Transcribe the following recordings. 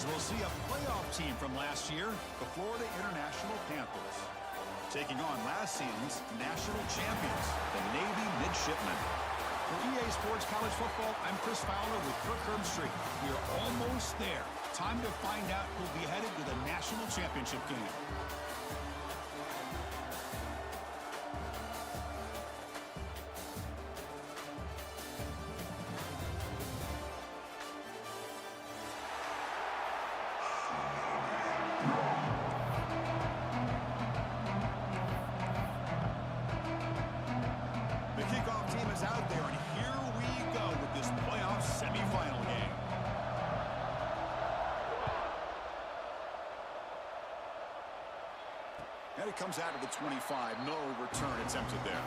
as we'll see a playoff team from last year, the Florida International Panthers, taking on last season's national champions, the Navy Midshipmen. For EA Sports College Football, I'm Chris Fowler with Kirk Herbstreit. We are almost there. Time to find out who'll be headed to the national championship game. The kickoff team is out there, and here we go with this playoff semifinal game. And it comes out of the 25. No return attempted there.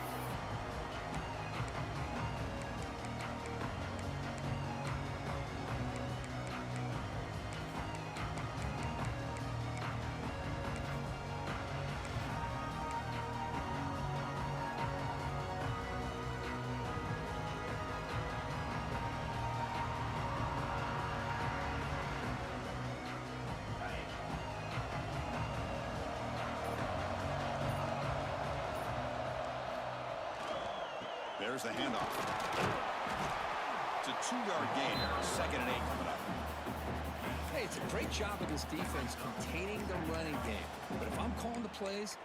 There's the handoff. It's a 2-yard gain. 2nd and 8 coming up. Hey, it's a great job of this defense containing the running game. But if I'm calling the plays,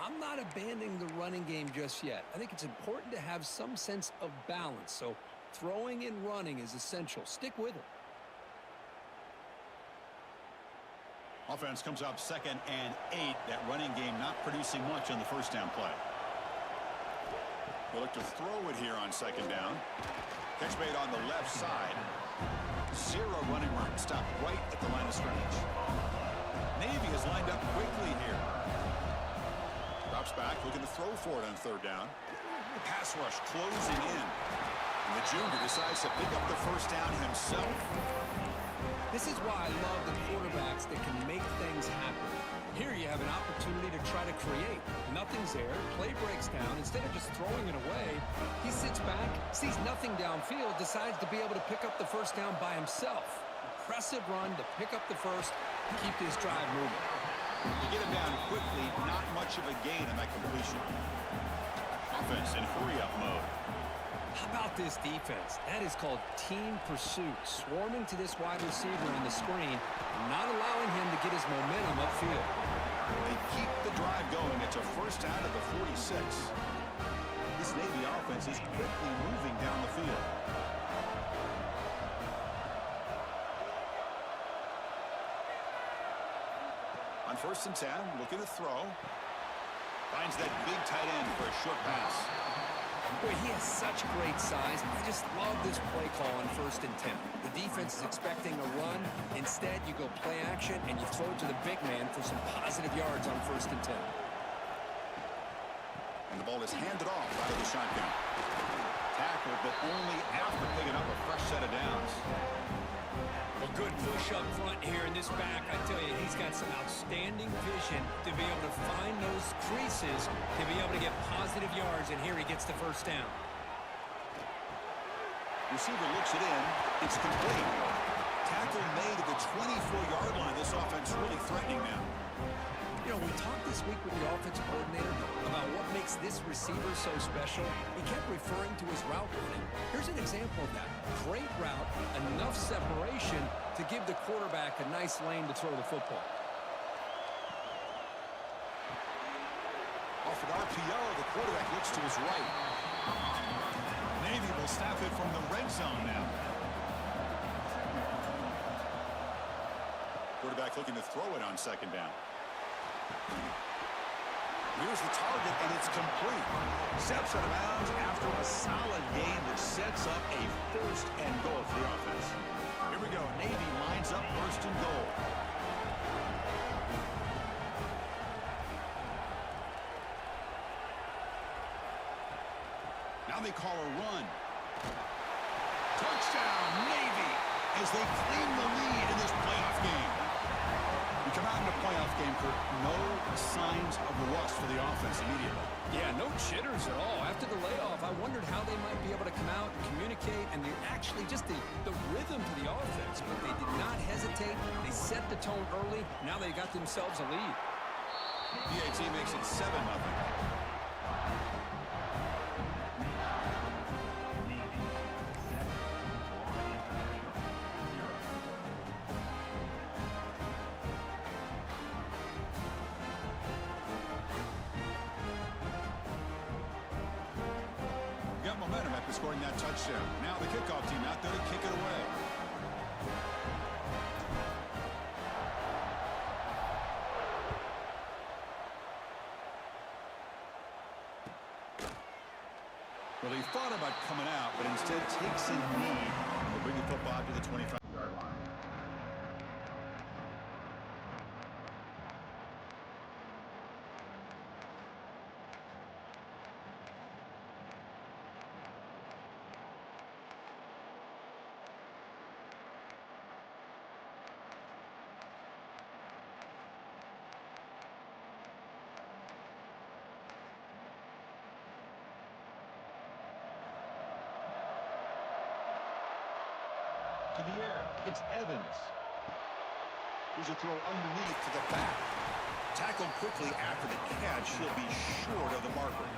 I'm not abandoning the running game just yet. I think it's important to have some sense of balance. So throwing and running is essential. Stick with it. Offense comes up 2nd and 8. That running game not producing much on the first down play. They'll look to throw it here on 2nd down. Catch made on the left side. Zero running room. Stopped right at the line of scrimmage. Navy is lined up quickly here. Drops back, looking to throw for it on 3rd down. The pass rush closing in. And the junior decides to pick up the first down himself. This is why I love the quarterbacks that can make things happen. Here you have an opportunity to try to create. Nothing's there. Play breaks down. Instead of just throwing it away, he sits back, sees nothing downfield, decides to be able to pick up the first down by himself. Impressive run to pick up the first, keep this drive moving. To get him down quickly, not much of a gain on that completion. Offense in hurry-up mode. How about this defense? That is called team pursuit. Swarming to this wide receiver in the screen, not allowing him to get his momentum upfield. They keep the drive going. It's a first down at the 46. This Navy offense is quickly moving down the field. On 1st and 10, looking to throw. Finds that big tight end for a short pass. Boy, he has such great size. I just love this play call on 1st and 10. The defense is expecting a run. Instead, you go play action, and you throw it to the big man for some positive yards on 1st and 10. And the ball is handed off out of the shotgun. Tackled, but only after picking up a fresh set of downs. A good push up front here in this back. I tell you, he's got some outstanding vision to be able to find those creases, to be able to get positive yards, and here he gets the first down. Receiver looks it in. It's complete. Tackle made at the 24-yard line. This offense really threatening now. You know, we talked this week with the offensive coordinator about what makes this receiver so special. He kept referring to his route running. Here's an example of that. Great route, enough separation to give the quarterback a nice lane to throw the football. Off an RPO, the quarterback looks to his right. Navy will snap it from the red zone now. Quarterback looking to throw it on 2nd down. Here's the target, and it's complete. Steps out of bounds after a solid gain that sets up a 1st and goal for the offense. Here we go. Navy lines up 1st and goal. Now they call a run. Touchdown, Navy, as they claim the lead in this playoff game. We come out in a playoff game, Kirk, no signs of rust for the offense immediately. Yeah, no jitters at all. After the layoff, I wondered how they might be able to come out and communicate, and actually just the rhythm to the offense. But they did not hesitate. They set the tone early. Now they got themselves a lead. PAT makes it 7-0. Got momentum after scoring that touchdown. Now the kickoff team out there to kick it away. Well, he thought about coming out, but instead takes a knee and will bring the football to the 25-yard line. To the air, it's Evans. Here's a throw underneath to the back. Tackled quickly after the catch. He'll be short of the marker.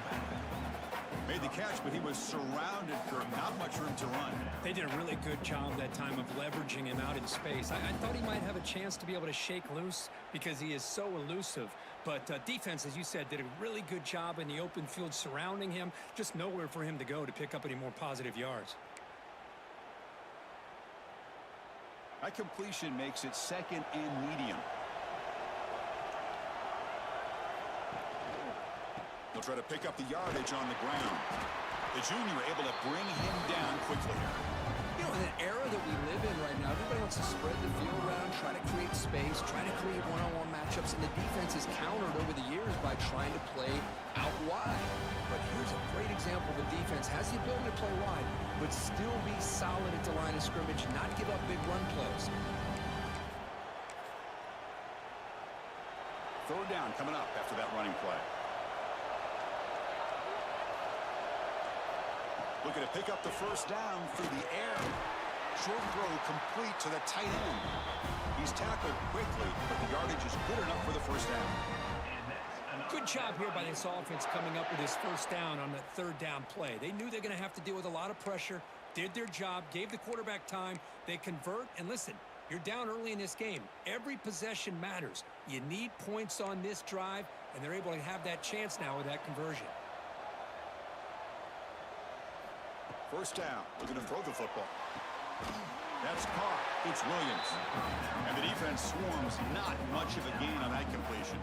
Made the catch, but he was surrounded, Kirk. Not much room to run. They did a really good job that time of leveraging him out in space. I thought he might have a chance to be able to shake loose because he is so elusive. But defense, as you said, did a really good job in the open field surrounding him. Just nowhere for him to go to pick up any more positive yards. That completion makes it 2nd and medium. They'll try to pick up the yardage on the ground. The junior able to bring him down quickly. You know, in an era that we live in right now, everybody wants to spread the field around, try to create space, try to create one-on-one matchups, and the defense is countered over the years by trying to play out wide. But here's a great example of a defense has the ability to play wide, but still be solid at the line of scrimmage, not give up big run plays. 3rd down coming up after that running play. Looking to pick up the 1st down through the air. Short throw complete to the tight end. He's tackled quickly, but the yardage is good enough for the 1st down. Good job here by this offense coming up with his 1st down on that 3rd down play. They knew they're going to have to deal with a lot of pressure, did their job, gave the quarterback time. They convert, and listen, you're down early in this game. Every possession matters. You need points on this drive, and they're able to have that chance now with that conversion. 1st down. Looking to throw the football. That's caught. It's Williams. And the defense swarms. Not much of a gain on that completion.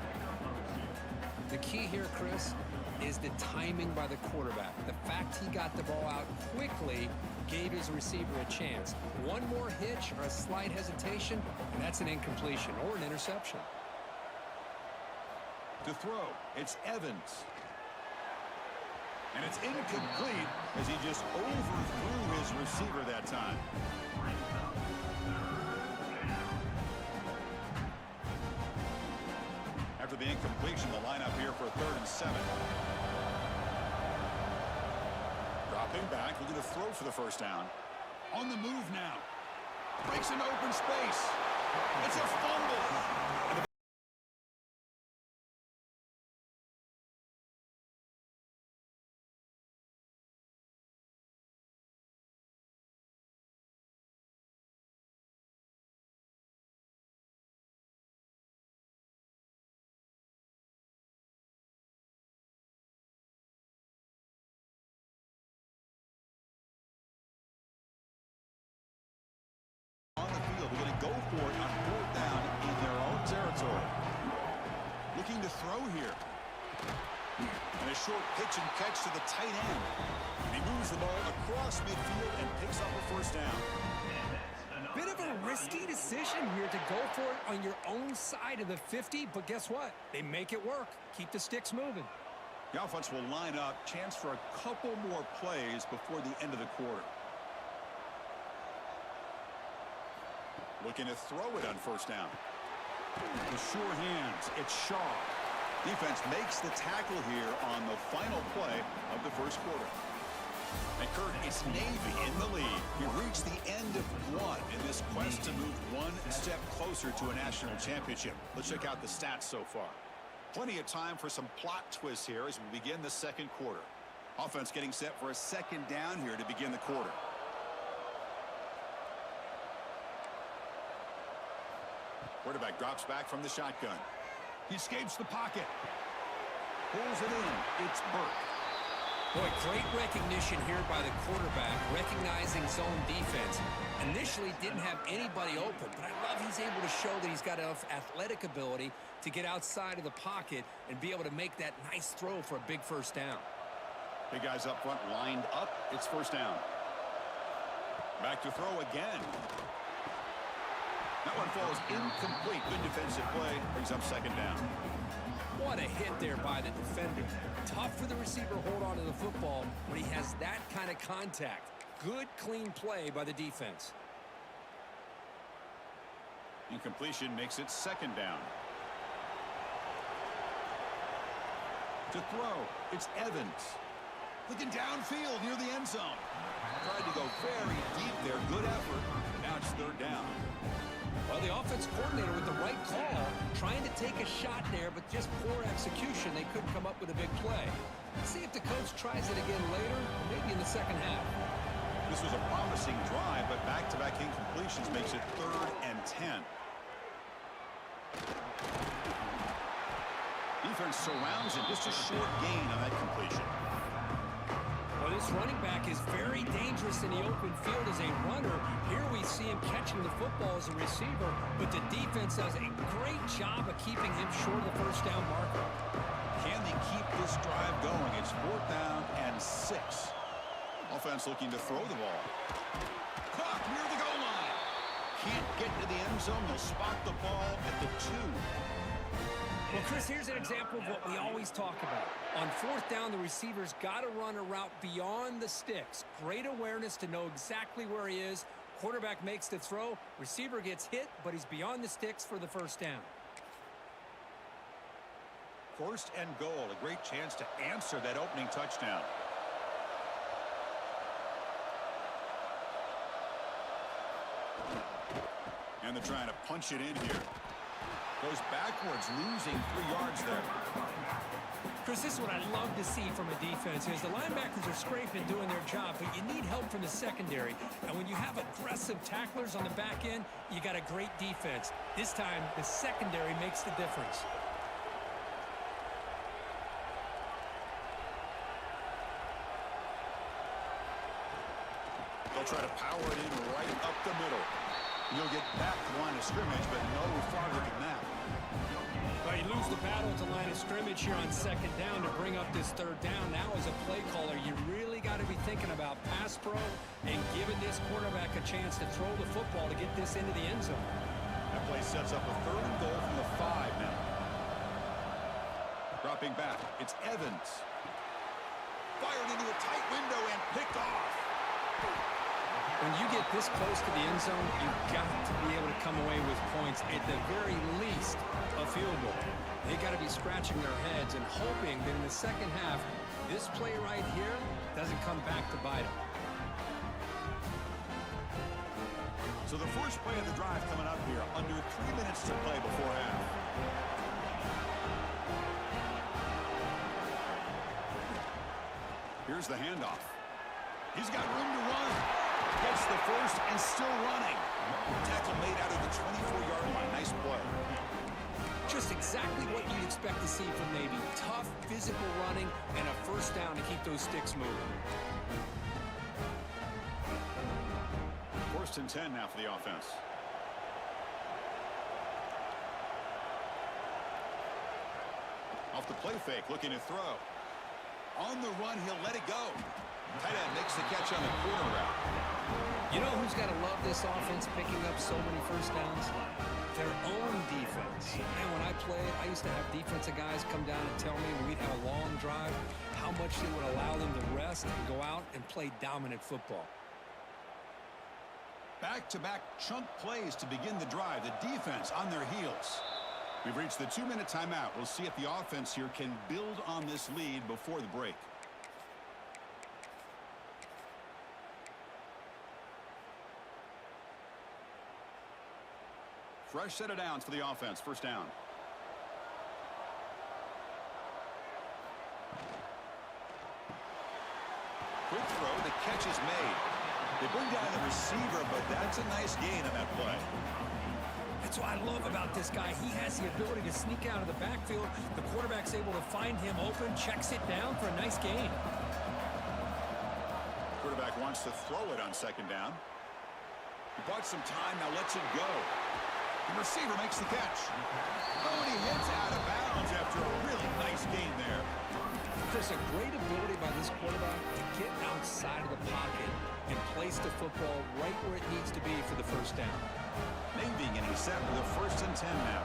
The key here, Chris, is the timing by the quarterback. The fact he got the ball out quickly gave his receiver a chance. One more hitch or a slight hesitation, and that's an incompletion or an interception. To throw, it's Evans. And it's incomplete as he just overthrew his receiver that time. After the incompletion, the lineup here for 3rd and 7. Dropping back, looking to throw for the 1st down. On the move now. Breaks into open space. It's a fumble. On the field, they're going to go for it on 4th down in their own territory. Looking to throw here. And a short pitch and catch to the tight end. And he moves the ball across midfield and picks up a 1st down. Bit of a risky decision here to go for it on your own side of the 50, but guess what? They make it work. Keep the sticks moving. The offense will line up. Chance for a couple more plays before the end of the quarter. Looking to throw it on 1st down. The sure hands. It's Shaw. Defense makes the tackle here on the final play of the 1st quarter. And Kurt, it's Navy in the lead. We reached the end of one in this quest to move one step closer to a national championship. Let's check out the stats so far. Plenty of time for some plot twists here as we begin the second quarter. Offense getting set for a second down here to begin the quarter. Quarterback drops back from the shotgun. He escapes the pocket. Pulls it in. It's Burke. Boy, great recognition here by the quarterback, recognizing zone defense. Initially didn't have anybody open, but I love he's able to show that he's got enough athletic ability to get outside of the pocket and be able to make that nice throw for a big first down. Big guys up front lined up. It's first down. Back to throw again. That one falls incomplete. Good defensive play. Brings up second down. What a hit there by the defender. Tough for the receiver to hold on to the football when he has that kind of contact. Good, clean play by the defense. Incompletion makes it second down. To throw, it's Evans. Looking downfield near the end zone. Tried to go very deep there. Good effort. Now it's third down. Well, the offense coordinator with the right call, trying to take a shot there, but just poor execution. They couldn't come up with a big play. Let's see if the coach tries it again later, maybe in the second half. This was a promising drive, but back-to-back incompletions makes it 3rd and 10. Defense surrounds it. Just a short gain on that completion. Well, this running back is very dangerous in the open field as a runner. Here we see him catching the football as a receiver, but the defense does a great job of keeping him short of the first down marker. Can they keep this drive going? It's 4th down and 6. Offense looking to throw the ball. Caught near the goal line. Can't get to the end zone. They'll spot the ball at the 2. Well, Chris, here's an example of what we always talk about. On 4th down, the receiver's got to run a route beyond the sticks. Great awareness to know exactly where he is. Quarterback makes the throw. Receiver gets hit, but he's beyond the sticks for the first down. 1st and goal. A great chance to answer that opening touchdown. And they're trying to punch it in here. Goes backwards, losing 3 yards there. Chris, this is what I love to see from a defense is the linebackers are scraping, doing their job, but you need help from the secondary. And when you have aggressive tacklers on the back end, you got a great defense. This time, the secondary makes the difference. They'll try to power it in right up the middle. You'll get back to the line of scrimmage, but no farther than that. Well, you lose the battle at the line of scrimmage here on second down to bring up this third down. Now, as a play caller, you really got to be thinking about pass pro and giving this quarterback a chance to throw the football to get this into the end zone. That play sets up a 3rd and goal from the 5 now. Dropping back, it's Evans. Fired into a tight window and picked off. When you get this close to the end zone, you've got to be able to come away with points, at the very least, a field goal. They got to be scratching their heads and hoping that in the second half, this play right here doesn't come back to bite them. So the first play of the drive coming up here, under 3 minutes to play before half. Here's the handoff. He's got room to run. Gets the first and still running. Tackle made out of the 24-yard line. Nice play. Just exactly what you'd expect to see from Navy. Tough, physical running, and a first down to keep those sticks moving. 1st and 10 now for the offense. Off the play fake, looking to throw. On the run, he'll let it go. Tight end makes the catch on the corner route. You know who's got to love this offense picking up so many first downs? Their own defense. And when I played, I used to have defensive guys come down and tell me when we'd have a long drive how much it would allow them to rest and go out and play dominant football. Back-to-back chunk plays to begin the drive. The defense on their heels. We've reached the 2-minute timeout. We'll see if the offense here can build on this lead before the break. Fresh set of downs for the offense. First down. Quick throw. The catch is made. They bring down the receiver, but that's a nice gain on that play. That's what I love about this guy. He has the ability to sneak out of the backfield. The quarterback's able to find him open, checks it down for a nice gain. Quarterback wants to throw it on second down. He bought some time, now lets it go. The receiver makes the catch. Oh, and he hits out of bounds after a really nice gain there. Chris, a great ability by this quarterback to get outside of the pocket and place the football right where it needs to be for the first down. Navy, and he's set with a 1st and 10 now.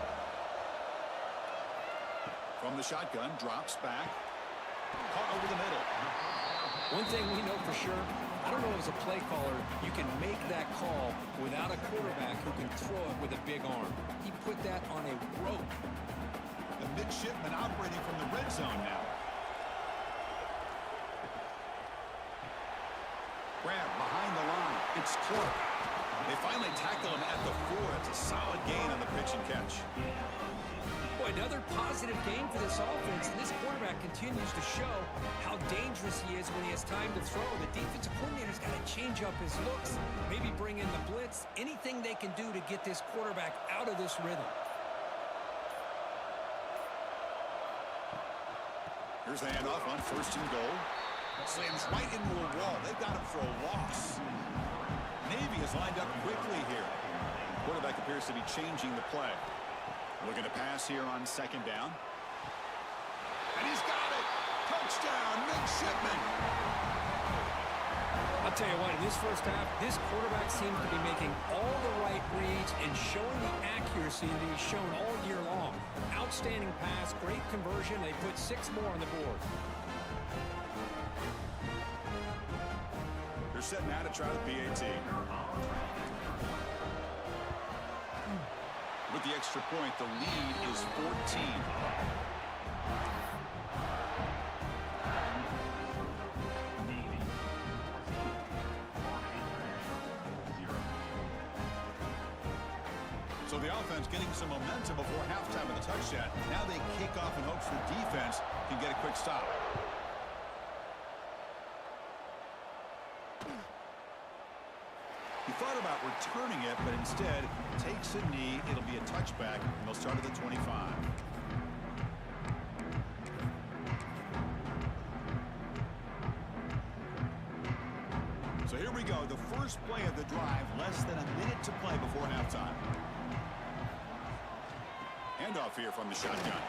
From the shotgun, drops back. Caught over the middle. One thing we know for sure, I don't know as a play caller, you can make that call without a quarterback who can throw it with a big arm. He put that on a rope. The midshipman operating from the red zone now. Grab behind the line. It's Clark. They finally tackle him at the 4. It's a solid gain on the pitch and catch. Boy, another positive game for this offense, and this quarterback continues to show how dangerous he is when he has time to throw. The defensive coordinator's got to change up his looks, maybe bring in the blitz, anything they can do to get this quarterback out of this rhythm. Here's the handoff on 1st and goal. Slams right into a wall. They've got him for a loss. Navy is lined up quickly here. Quarterback appears to be changing the play. Looking to pass here on 2nd down. And he's got it! Touchdown, midshipman! I'll tell you what, in this first half, this quarterback seems to be making all the right reads and showing the accuracy that he's shown all year long. Outstanding pass, great conversion. They put 6 more on the board. They're setting out to try the PAT. With the extra point, the lead is 14. So the offense getting some momentum before halftime with the touchdown. Now they kick off in hopes the defense can get a quick stop. He thought about returning it, but instead takes a knee. It'll be a touchback, and they'll start at the 25. So here we go, the first play of the drive, less than a minute to play before halftime. Handoff here from the shotgun.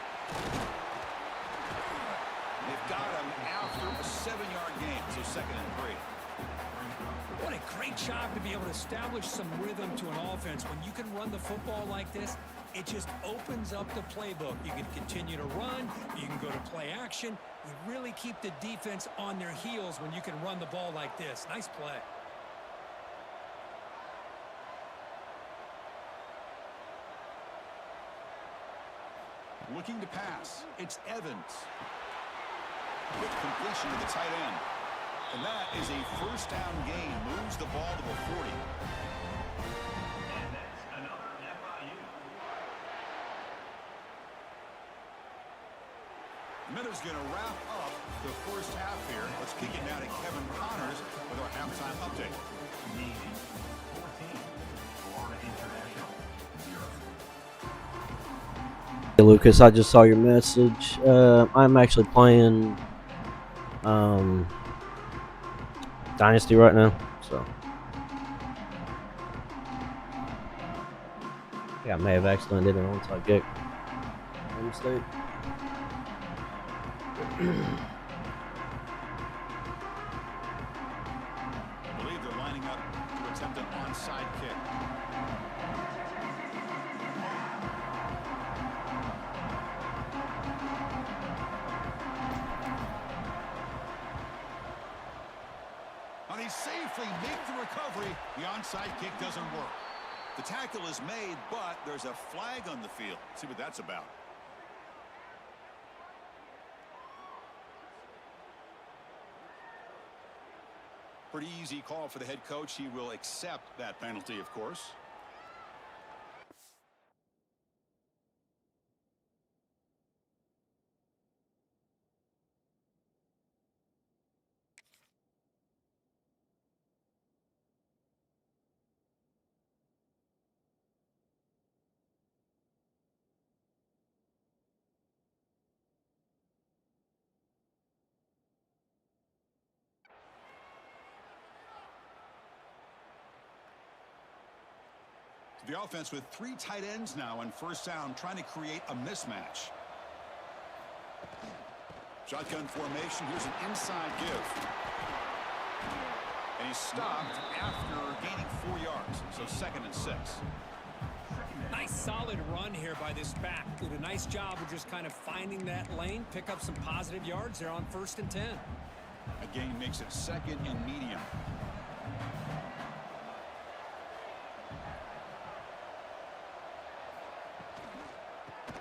They've got him after a 7-yard gain, so 2nd and 3. What a great job to be able to establish some rhythm to an offense. When you can run the football like this, it just opens up the playbook. You can continue to run. You can go to play action. You really keep the defense on their heels when you can run the ball like this. Nice play. Looking to pass. It's Evans. Quick completion to the tight end. And that is a 1st down gain. Moves the ball to the 40. And that's another FIU. Miller's going to wrap up the first half here. Let's kick it now to Kevin Connors with our halftime update. Navy 14, Florida International 0. Hey Lucas, I just saw your message. I'm actually playing Dynasty right now, so yeah, I may have accidentally did an onside kick. Mistake. I believe they're lining up to attempt an onside kick. And he safely makes the recovery. The onside kick doesn't work. The tackle is made, but there's a flag on the field. Let's see what that's about. Pretty easy call for the head coach. He will accept that penalty, of course. The offense with 3 tight ends now on first down, trying to create a mismatch. Shotgun formation. Here's an inside give. And he's stopped after gaining 4 yards. So 2nd and 6. Nice solid run here by this back. Did a nice job of just kind of finding that lane, pick up some positive yards there on 1st and 10. A gain makes it 2nd and medium.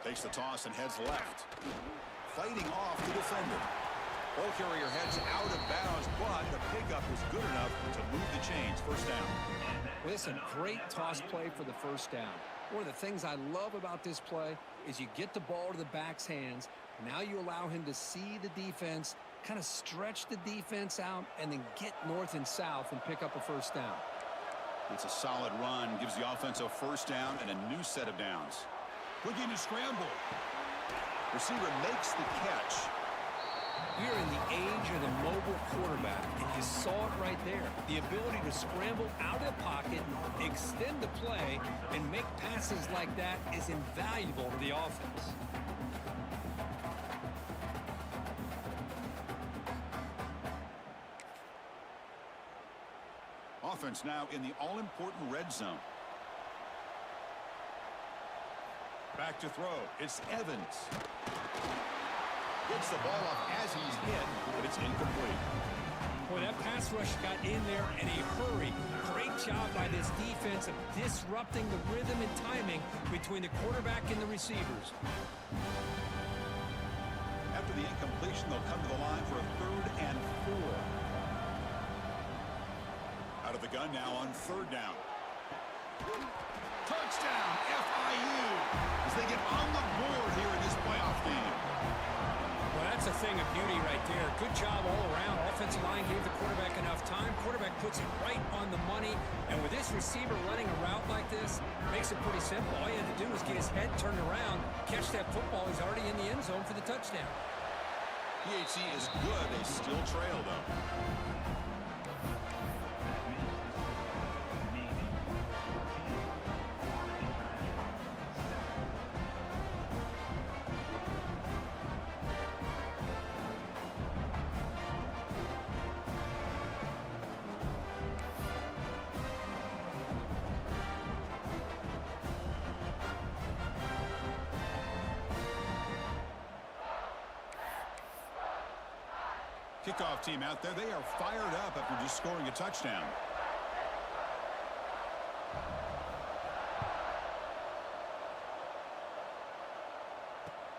Takes the toss and heads left. Fighting off the defender. Ball carrier heads out of bounds, but the pickup was good enough to move the chains. First down. Listen, great toss play for the first down. One of the things I love about this play is you get the ball to the back's hands. Now you allow him to see the defense, kind of stretch the defense out, and then get north and south and pick up a first down. It's a solid run. Gives the offense a first down and a new set of downs. Looking to scramble. Receiver makes the catch. We're in the age of the mobile quarterback, and you saw it right there. The ability to scramble out of the pocket, extend the play, and make passes like that is invaluable to the offense. Offense now in the all-important red zone. Back to throw. It's Evans. Gets the ball off as he's hit, but it's incomplete. Boy, that pass rush got in there in a hurry. Great job by this defense of disrupting the rhythm and timing between the quarterback and the receivers. After the incompletion, they'll come to the line for a 3rd and 4. Out of the gun now on 3rd down. Touchdown, FIU, as they get on the board here in this playoff game. Well, that's a thing of beauty right there. Good job all around. Offensive line gave the quarterback enough time. Quarterback puts it right on the money. And with this receiver running a route like this, makes it pretty simple. All you had to do was get his head turned around, catch that football. He's already in the end zone for the touchdown. PHC is good. They still trail, though. Kickoff team out there. They are fired up after just scoring a touchdown.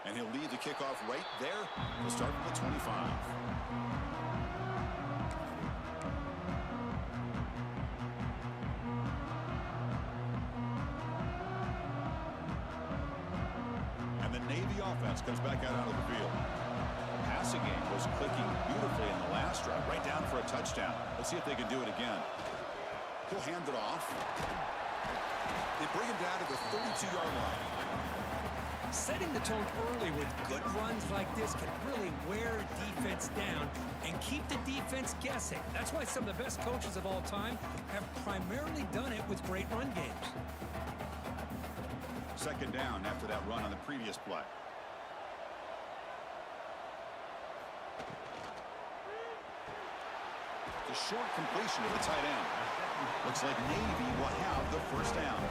And he'll lead the kickoff right there. He'll start from the 25. And the Navy offense comes back out onto the field. Passing game was clicking beautifully in the last drive, right down for a touchdown. Let's see if they can do it again. He'll hand it off. They bring him down to the 32-yard line. Setting the tone early with good runs like this can really wear a defense down and keep the defense guessing. That's why some of the best coaches of all time have primarily done it with great run games. 2nd down after that run on the previous play. The short completion of the tight end. Looks like Navy will have the first down.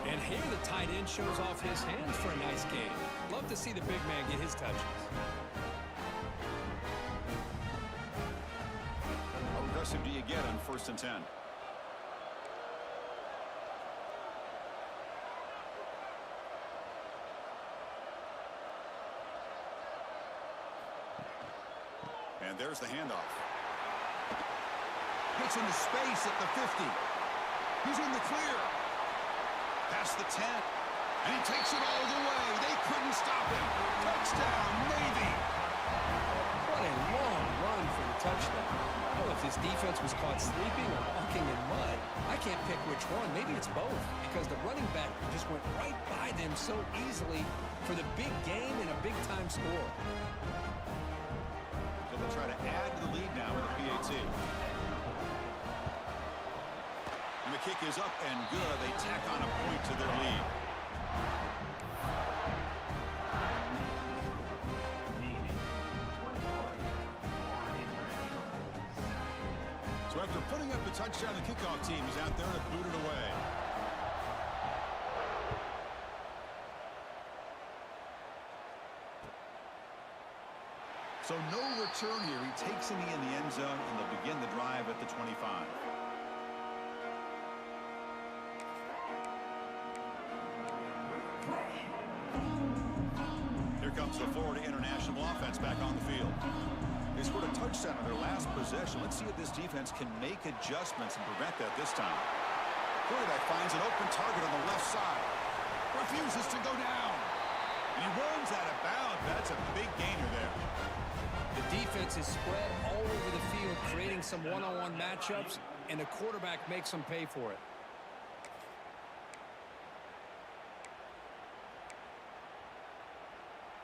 And here the tight end shows off his hands for a nice game. Love to see the big man get his touches. How aggressive do you get on 1st and 10? And there's the handoff. Gets into space at the 50. He's in the clear. Past the 10. And he takes it all the way. They couldn't stop him. Touchdown, Navy. What a long run for the touchdown. Oh, if his defense was caught sleeping or walking in mud, I can't pick which one. Maybe it's both, because the running back just went right by them so easily for the big game and a big-time score. So they'll try to add to the lead now with the PAT. And the kick is up and good. They tack on a point to their lead. So after putting up the touchdown, the kickoff team is out there to boot it away. So no return here. He takes it in the end zone, and they'll begin the drive at the 25. Here comes the Florida International offense back on the field. They scored a touchdown on their last possession. Let's see if this defense can make adjustments and prevent that this time. Quarterback finds an open target on the left side. Refuses to go down. And he runs out of bounds. That's a big gainer there. The defense is spread all over the field, creating some one-on-one matchups, and the quarterback makes them pay for it.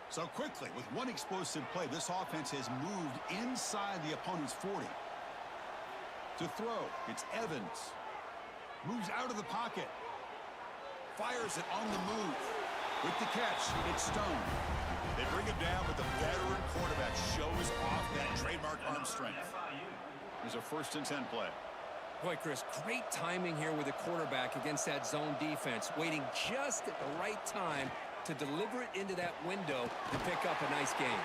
So quickly, with one explosive play, this offense has moved inside the opponent's 40. To throw, it's Evans. Moves out of the pocket. Fires it on the move. With the catch, it's Stone. They bring him down, but the veteran quarterback shows off that trademark arm strength. There's a 1st and 10 play. Boy, Chris, great timing here with the quarterback against that zone defense, waiting just at the right time to deliver it into that window and pick up a nice gain.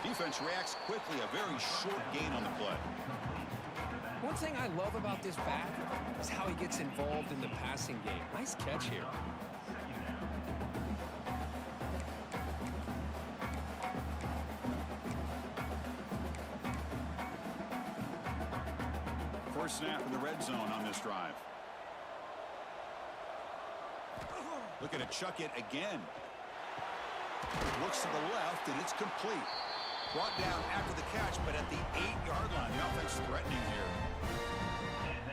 Defense reacts quickly, a very short gain on the play. One thing I love about this back is how he gets involved in the passing game. Nice catch here. First snap in the red zone on this drive. Looking to chuck it again. Looks to the left, and it's complete. Brought down after the catch, but at the 8-yard line. The offense threatening here.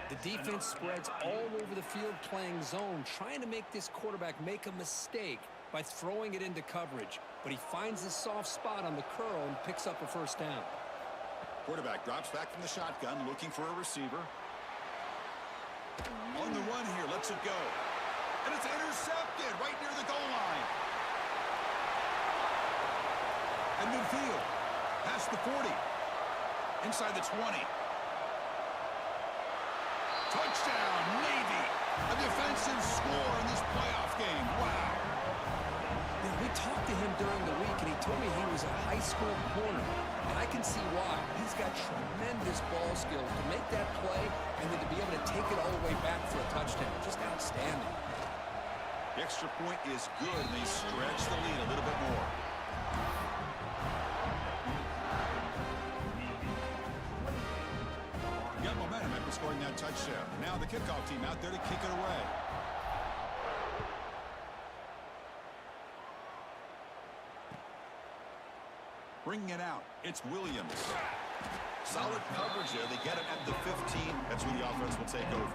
The defense spreads all over the field playing zone, trying to make this quarterback make a mistake by throwing it into coverage. But he finds a soft spot on the curl and picks up a 1st down. Quarterback drops back from the shotgun, looking for a receiver. On the run here, lets it go. And it's intercepted right near the goal line. And midfield, past the 40, inside the 20. Touchdown, Navy. A defensive score in this playoff game. Wow. Yeah, we talked to him during the week, and he told me he was a high school corner. And I can see why. He's got tremendous ball skills to make that play and then to be able to take it all the way back for a touchdown. Just outstanding. The extra point is good, and they stretch the lead a little bit more. Got momentum after scoring that touchdown. Now the kickoff team out there to kick it away. Bringing it out, it's Williams. Solid coverage there. They get it at the 15. That's where the offense will take over.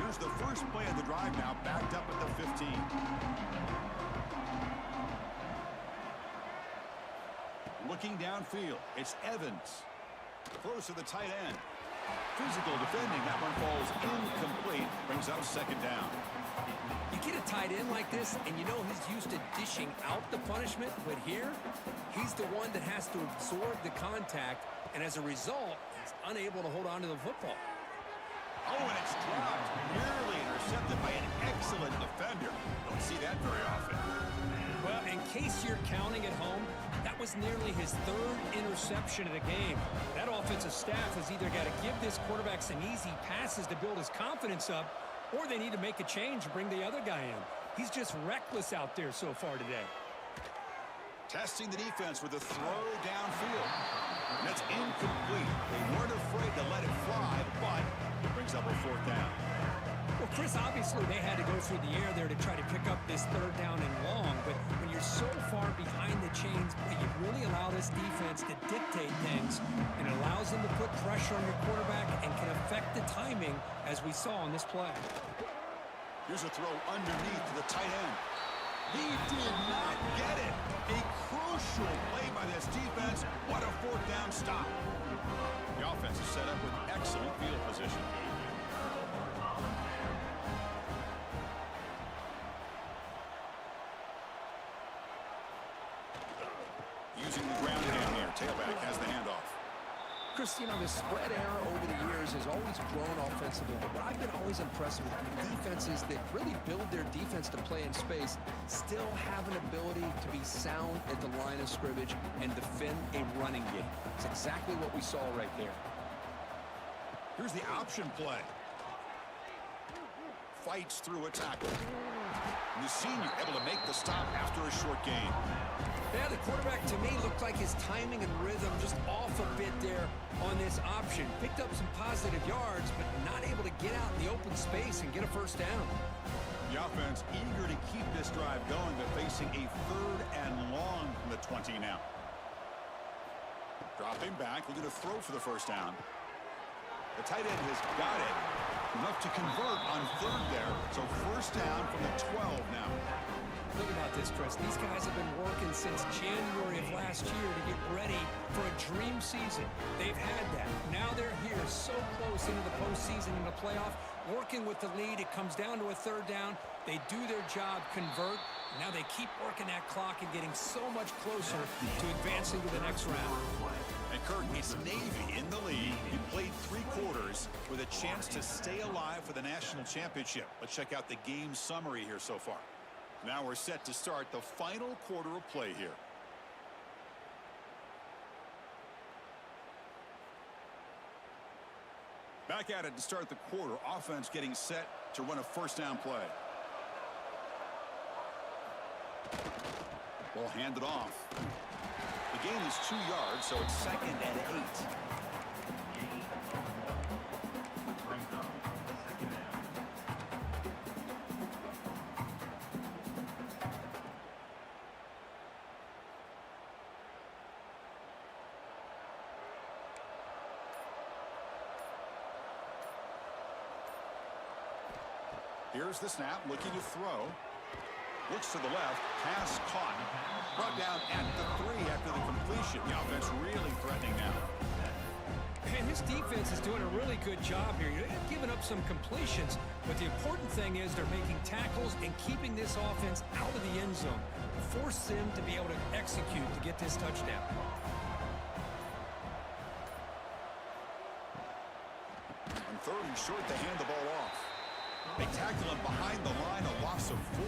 Here's the first play of the drive now, backed up at the 15. Looking downfield, it's Evans. Throws to the tight end. Physical defending, that one falls incomplete. Brings up 2nd down. You get a tight end like this, and you know he's used to dishing out the punishment, but here, he's the one that has to absorb the contact, and as a result, he's unable to hold on to the football. Oh, and it's dropped. Nearly intercepted by an excellent defender. Don't see that very often. Well, in case you're counting at home, that was nearly his 3rd interception of the game. That offensive staff has either got to give this quarterback some easy passes to build his confidence up, or they need to make a change and bring the other guy in. He's just reckless out there so far today. Testing the defense with a throw downfield. And that's incomplete. They weren't afraid to let it fly, but it brings up a 4th down. Well, Chris, obviously they had to go through the air there to try to pick up this 3rd down and long, but when you're so far behind the chains, you really allow this defense to dictate things, and it allows them to put pressure on your quarterback and can affect the timing, as we saw on this play. Here's a throw underneath to the tight end. He did not get it. A crucial play by this defense. What a fourth down stop. The offense is set up with excellent field position. Using the ground game here. Tailback has the handoff. Chris, you know, the spread era over the years has always grown offensively, but what I've been always impressed with defenses that really build their defense to play in space still have an ability to be sound at the line of scrimmage and defend a running game. It's exactly what we saw right there. Here's the option play. Fights through a tackle. And the senior able to make the stop after a short gain. Yeah, the quarterback to me looked like his timing and rhythm just off a bit there on this option. Picked up some positive yards, but not able to get out in the open space and get a first down. The offense eager to keep this drive going, but facing a 3rd and long from the 20 now. Dropping back, looking to throw for the first down. The tight end has got it. Enough to convert on 3rd there. So first down from the 12 now. Think about this, Chris. These guys have been working since January of last year to get ready for a dream season. They've had that. Now they're here so close into the postseason and the playoff, working with the lead. It comes down to a 3rd down. They do their job, convert. Now they keep working that clock and getting so much closer to advancing to the next round. And Kirk, it's Navy in the lead. He played 3 quarters with a chance to stay alive for the national championship. Let's check out the game summary here so far. Now we're set to start the final quarter of play here. Back at it to start the quarter. Offense getting set to run a first down play. Ball handed off. The gain is 2 yards, so it's 2nd and 8. Brings up 2nd down. Here's the snap, looking to throw. Looks to the left, pass caught. Brought down at the 3 after the completion. The offense really threatening now. Man, this defense is doing a really good job here. They're giving up some completions, but the important thing is they're making tackles and keeping this offense out of the end zone. Force them to be able to execute to get this touchdown. On 3rd and short, they hand the ball off. They tackle him behind the line, a loss of 4.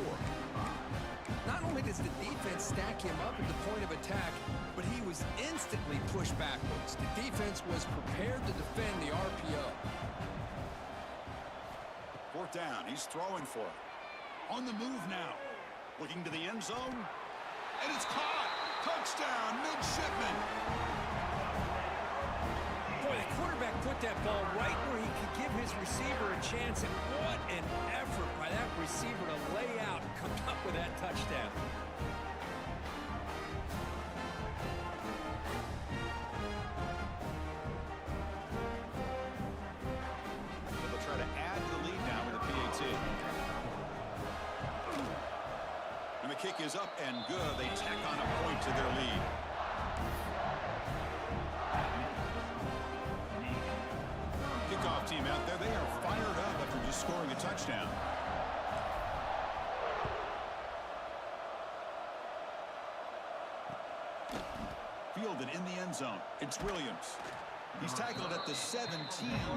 Not only does the defense stack him up at the point of attack, but he was instantly pushed backwards. The defense was prepared to defend the RPO. 4th down, he's throwing for it. On the move now. Looking to the end zone. And it's caught. Touchdown, midshipman. Boy, the quarterback put that ball right where he could give his receiver a chance, and what an effort by that receiver to lay out and come up with that touchdown. They'll try to add to the lead now with a PAT. And the kick is up and good. They tack on a point to their lead. Kickoff team out there. They are fired up after just scoring a touchdown. Fielded in the end zone. It's Williams. He's tackled at the 17,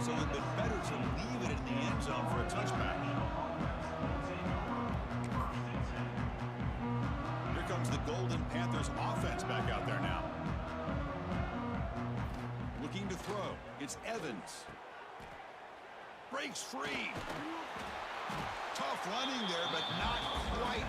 so it would have been better to leave it in the end zone for a touchback. Here comes the Golden Panthers offense back out there now. Looking to throw. It's Evans. Breaks free. Tough running there, but not quite.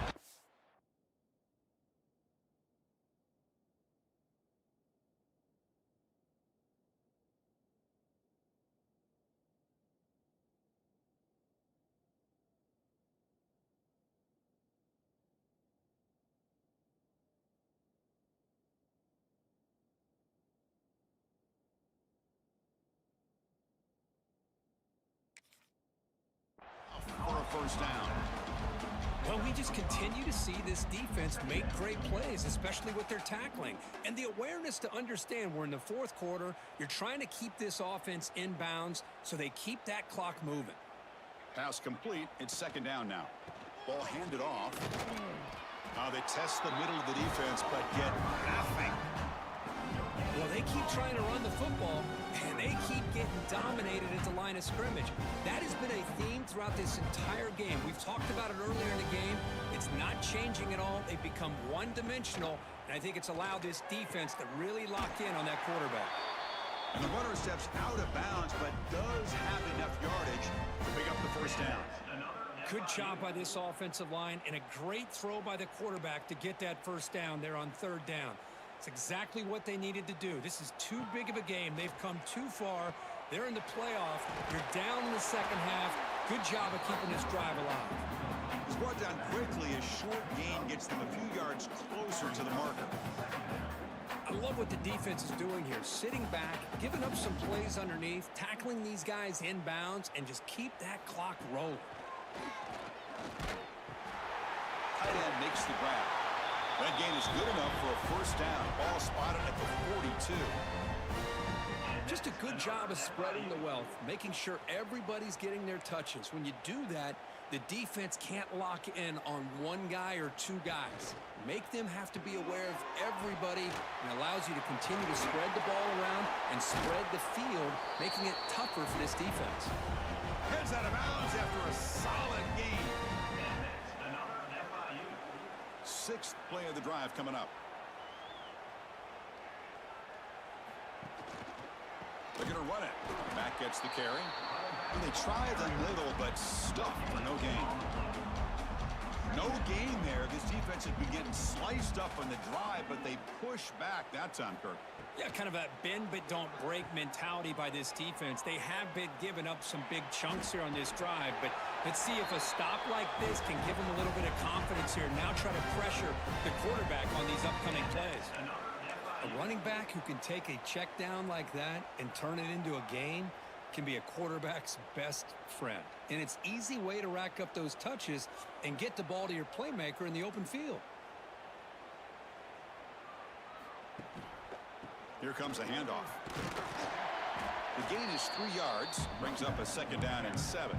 For a first down. Well, we just continue to see this defense make great plays, especially with their tackling. And the awareness to understand we're in the fourth quarter, you're trying to keep this offense in bounds so they keep that clock moving. Pass complete. It's second down now. Ball handed off. They test the middle of the defense, but get nothing. Well, they keep trying to run the football, and they keep getting dominated at the line of scrimmage. That has been a theme throughout this entire game. We've talked about it earlier in the game. It's not changing at all. They've become one-dimensional, and I think it's allowed this defense to really lock in on that quarterback. And the runner steps out of bounds, but does have enough yardage to pick up the first down. Good job by this offensive line, and a great throw by the quarterback to get that first down there on third down. It's exactly what they needed to do. This is too big of a game. They've come too far. They're in the playoff. You're down in the second half. Good job of keeping this drive alive. It's brought down quickly. A short gain gets them a few yards closer to the marker. I love what the defense is doing here. Sitting back, giving up some plays underneath, tackling these guys in bounds, and just keep that clock rolling. Tight end makes the grab. That gain is good enough for a first down. Ball spotted at the 42. Just a good job of spreading the wealth, making sure everybody's getting their touches. When you do that, the defense can't lock in on one guy or two guys. Make them have to be aware of everybody, and allows you to continue to spread the ball around and spread the field, making it tougher for this defense. Heads out of bounds after a solid gain. Sixth play of the drive coming up. They're going to run it. Mack gets the carry. And they try the middle, but stuffed for no gain. No gain there. This defense has been getting sliced up on the drive, but they push back that time, Kirk. Yeah, kind of a bend but don't break mentality by this defense. They have been giving up some big chunks here on this drive, but let's see if a stop like this can give them a little bit of confidence here. Now try to pressure the quarterback on these upcoming plays. A running back who can take a check down like that and turn it into a gain can be a quarterback's best friend. And it's an easy way to rack up those touches and get the ball to your playmaker in the open field. Here comes a handoff. The gain is 3 yards. Brings up a second down and 7.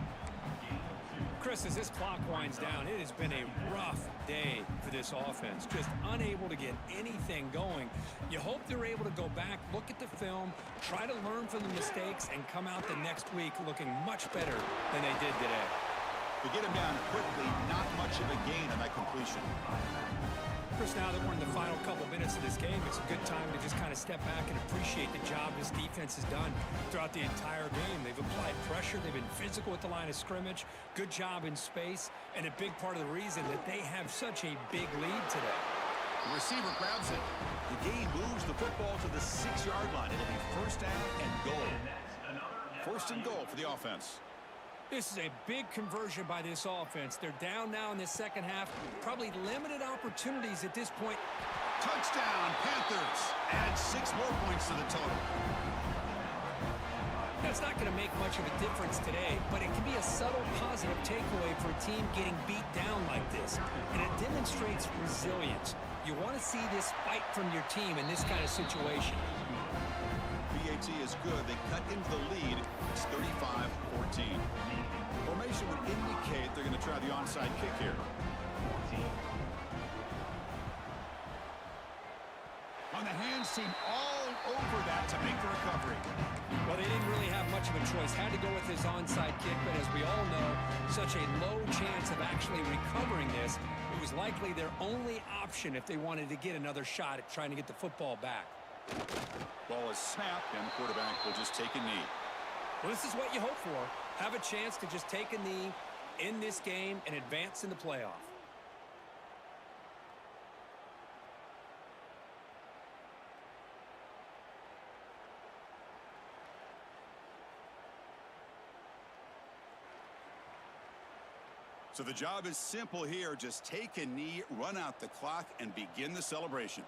Chris, as this clock winds down, it has been a rough day for this offense. Just unable to get anything going. You hope they're able to go back, look at the film, try to learn from the mistakes, and come out the next week looking much better than they did today. To get him down quickly, not much of a gain on that completion. Chris, now that we're in the final couple minutes of this game, it's a good time to just kind of step back and appreciate the job this defense has done throughout the entire game. They've applied pressure. They've been physical at the line of scrimmage. Good job in space. And a big part of the reason that they have such a big lead today. The receiver grabs it. The gain moves the football to the 6-yard line. It'll be first down and goal. First and goal for the offense. This is a big conversion by this offense. They're down now in the second half. Probably limited opportunities at this point. Touchdown, Panthers. Add 6 more points to the total. That's not going to make much of a difference today, but it can be a subtle positive takeaway for a team getting beat down like this. And it demonstrates resilience. You want to see this fight from your team in this kind of situation. PAT is good. They cut into the lead. It's 35-14. Formation would indicate they're going to try the onside kick here. On the hands team all over that to make the recovery. Well, they didn't really have much of a choice. Had to go with his onside kick, but as we all know, such a low chance of actually recovering this. It was likely their only option if they wanted to get another shot at trying to get the football back. Ball is snapped, and the quarterback will just take a knee. Well, this is what you hope for. Have a chance to just take a knee in this game and advance in the playoff. So the job is simple here. Just take a knee, run out the clock, and begin the celebration.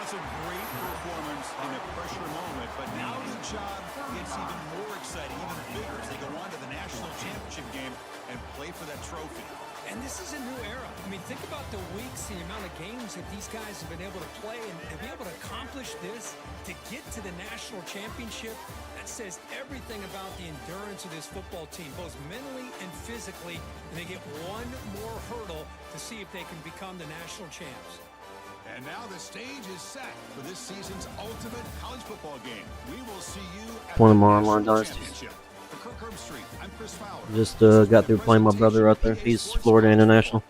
That's a great performance in a pressure moment, but now the job gets even more exciting, even bigger as they go on to the national championship game and play for that trophy. And this is a new era. I mean, think about the weeks, the amount of games that these guys have been able to play, and to be able to accomplish this, to get to the national championship, that says everything about the endurance of this football team, both mentally and physically, and they get one more hurdle to see if they can become the national champs. And now the stage is set for this season's ultimate college football game. We will see you at One of the my online National dynasties. Championship. For Kirk Herbstreit, I'm Chris Fowler. Just got through playing my brother out there. He's Florida International.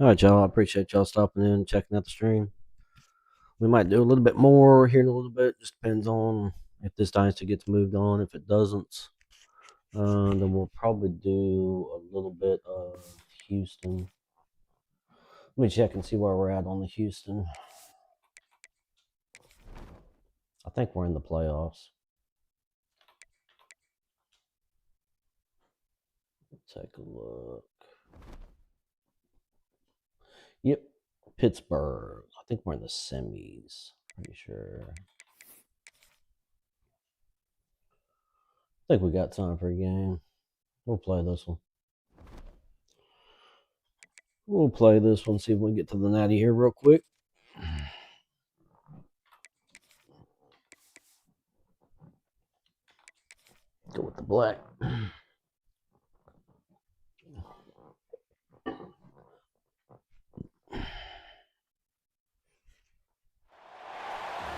All right, y'all. I appreciate y'all stopping in and checking out the stream. We might do a little bit more here in a little bit. Just depends on if this dynasty gets moved on. If it doesn't, then we'll probably do a little bit of Houston. Let me check and see where we're at on the Houston. I think we're in the playoffs. Take a look. Yep, Pittsburgh. I think we're in the semis. Pretty sure. I think we got time for a game. We'll play this one. We'll play this one, see if we can get to the natty here real quick. Go with the black.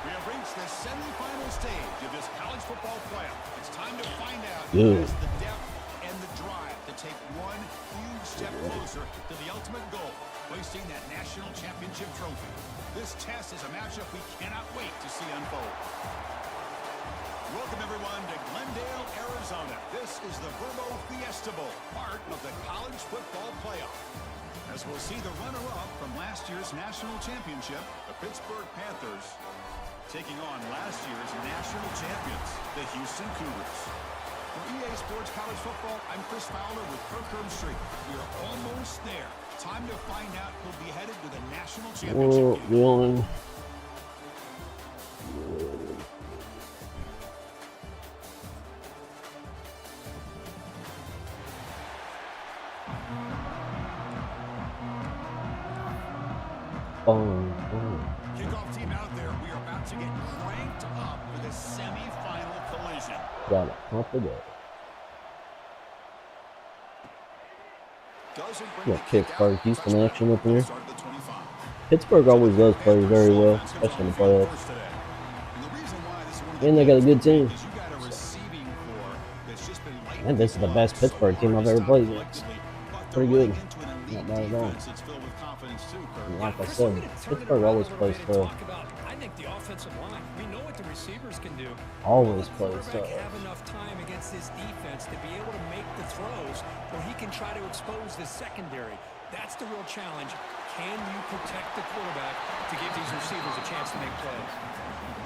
We have reached the semifinal stage of this college football playoff. It's time to find out Good. who has the depth and the drive to take one huge step closer to the ultimate goal, hoisting that national championship trophy. This test is a matchup we cannot wait to see unfold. Welcome, everyone, to Glendale, Arizona. This is the Verbo Fiesta Bowl, part of the college football playoff. As we'll see the runner-up from last year's national championship, the Pittsburgh Panthers, taking on last year's national champions, the Houston Cougars. For EA Sports College Football, I'm Chris Fowler with Kirk Herbstreit. We are almost there. Time to find out who'll be headed to the national championship game. Kickoff team out there. We are about to get cranked up for the semi-final collision. Got it. Pump it up. Yeah, Pittsburgh, Houston action up here. Pittsburgh always does play very well, especially in the playoffs. And they got a good team. And this is the best Pittsburgh team I've ever played against. Pretty good. Not bad at all. And like I said, Pittsburgh always plays tough. I think the offensive line, we know what the receivers can do. Always plays tough. Have enough time against this defense to be able to make the throws where he can try to expose the secondary. That's the real challenge. Can you protect the quarterback to give these receivers a chance to make plays?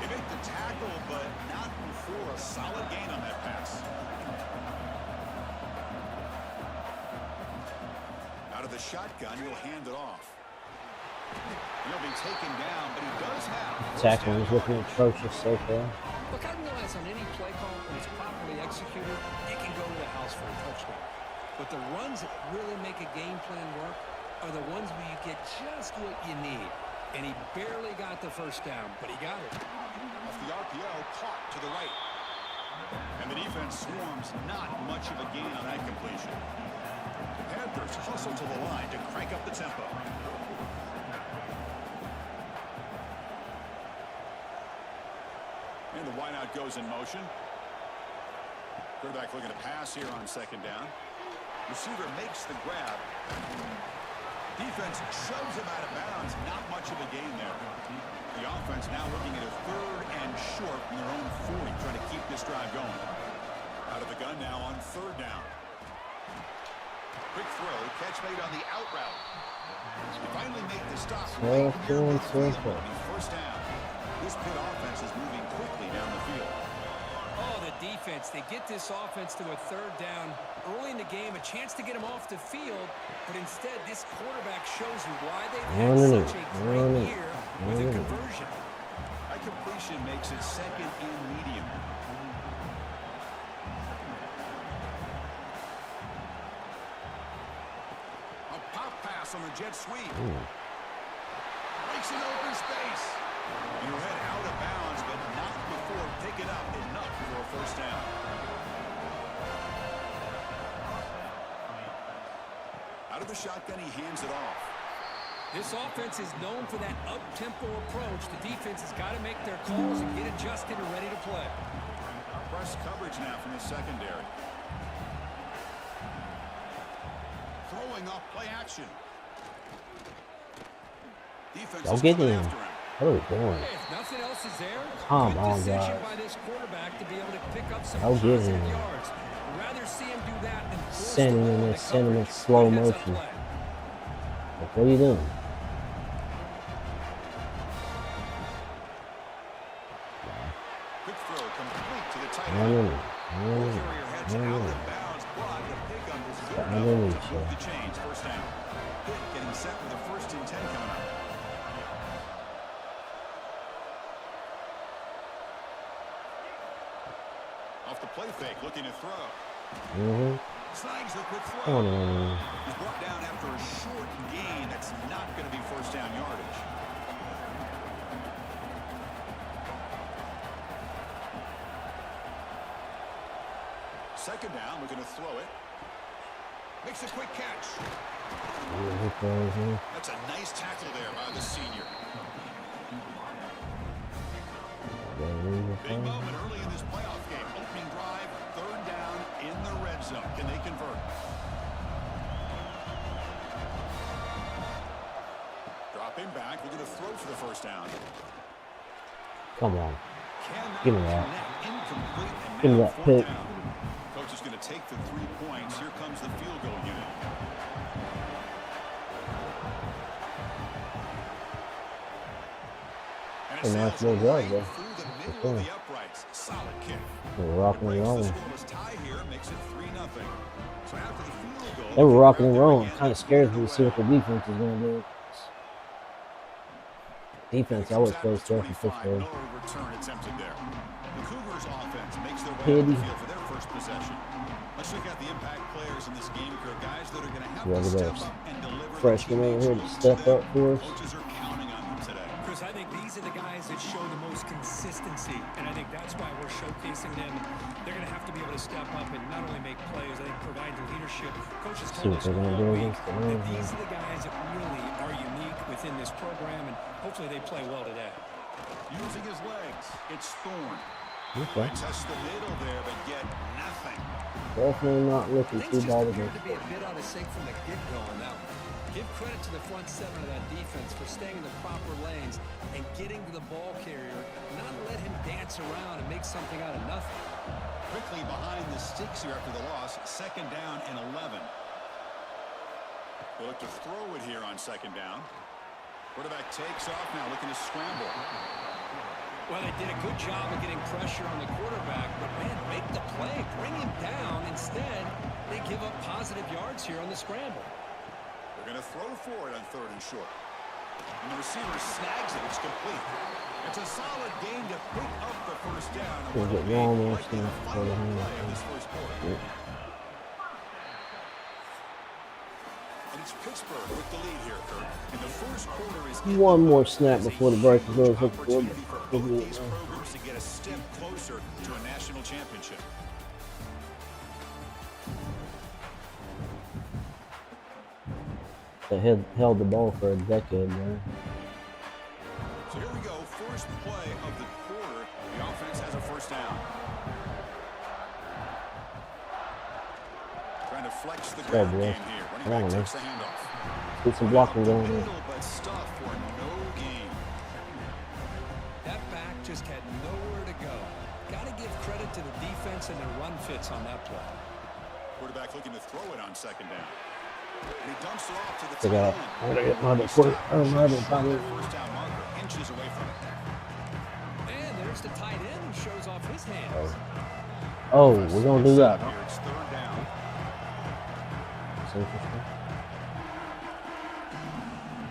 They make the tackle, but not before a solid gain on that pass. Out of the shotgun, he'll hand it off. He'll be taken down, but he does have. Tackling is looking atrocious so far. Look, I realize on any play call, when it's properly executed, it can go to the house for a touchdown. But the runs that really make a game plan work are the ones where you get just what you need. And he barely got the first down, but he got it. Off the RPO, caught to the right. And the defense swarms not much of a gain on that completion. The Panthers hustle to the line to crank up the tempo. And the wideout goes in motion. Quarterback looking to pass here on second down. Receiver makes the grab. Defense shoves him out of bounds. Not much of a gain there. The offense now looking at a 3rd and short from their own 40, trying to keep this drive going. Out of the gun now on 3rd down. Quick throw, catch made on the out route. He finally made the stop. Right near midfield. It'll be 1st down. This Pitt offense is moving quickly down the field. Oh, the defense. They get this offense to a 3rd down early in the game, a chance to get him off the field, but instead this quarterback shows you why they've had such a great year with a conversion. That completion makes it 2nd and medium. A pop pass on the jet sweep. Breaks an open space. He'll head out of bounds, but not before picking up enough for a 1st down. Out of the shotgun, he hands it off. This offense is known for that up-tempo approach. The defense has got to make their calls and get adjusted and ready to play. Press coverage now from the secondary. Throwing off play action. Defense Y'all is get coming him. after him. What are we doing? Hey, if nothing else is there, Come good on, decision guys. by this quarterback to be able to pick up some Y'all get positive him. yards. Rather see him do that than force the Sending ball in into this, sending in coverage. slow Good heads-up motion. play. Like, what are you doing? Quick throw complete to the tight No, end. no, no. Ball No, no, carrier heads no, out no. of bounds, but the pickup is good I enough don't to need you. move the chains. First down. Pitt getting set with a 1st and 10 coming up. Off the play fake, looking to throw. Mm-hmm. Snags the quick Come throw. on. He's brought down after a short gain. That's not going to be first down yardage. Second down, looking to throw it. Makes a quick catch. That's a nice tackle there by the senior. Big moment early in this playoff game. Opening drive, 3rd down in the red zone. Can they convert? Dropping back, looking to throw for the first down. Come on. Cannot Give me that. connect. Incomplete, and Give me now that 4th pick. down. Coach is going to take the 3 points. Here comes the field goal unit. And A nice sails little drive right there. through the middle of the uprights. Solid kick. They were rocking and Breaks the rolling. scoreless tie here, makes it 3-0. So after the field goal, They were they're rocking and there rolling. again. Kind of They scares put me it to see what the away. defense is going to do. Defense always plays tough in 25, Pittsburgh. no return attempted there. The Cougars offense makes their way Pity. on the field for their first possession. Let's look at the impact players in this game, Kirk. Guys that are going to have Whoever to step those up and deliver. freshmen over here to step up for us. Coaches are counting on them today. Chris, I think these are the guys that show the most consistency, and I think that's why we're showcasing them. They're going to have to be able to step up and not only make plays, I think provide the leadership. Coaches See told what us they're gonna all do week against the that Rams. these are the guys that really are unique within this program, and hopefully they play well today. Using his legs, it's Thorne. Okay. Test the middle there, but get nothing. Definitely not looking Things too just bad appeared against to be a bit out of sync from the get-go on that one. Give credit to the front 7 of that defense for staying in the proper lanes and getting to the ball carrier, not let him dance around and make something out of nothing. Quickly behind the sticks here after the loss. 2nd down and 11. They look to throw it here on 2nd down. Quarterback takes off now, looking to scramble. Well, they did a good job of getting pressure on the quarterback, but man, make the play, bring him down. Instead, they give up positive yards here on the scramble. They're going to throw for it on 3rd and short. And the receiver snags it. It's complete. It's a solid gain to pick up the first down. And We'll what'll get be one more likely the snap final for the hand. play of this first quarter. Yep. And it's Pittsburgh with the lead here, Kirk. And the first quarter is One more snap before the break. We're going to look for opportunity for both these programs to get a step closer to a national championship. They held the ball for a decade, man. So here we go, first play of the quarter. The offense has a first down. Trying to flex the ground boy. game here. Come Running on, back man. takes the handoff. Get some blocking going on. Middle, but stuff for no gain. That back just had nowhere to go. Got to give credit to the defense and their run fits on that play. Quarterback looking to throw it on 2nd down. And he dumps it off to the They got. tight end. I'm gonna get my quarter. First down marker, inches away from it. And there's the tight end who shows off his hands. Oh, we're gonna do that. Here it's 3rd down.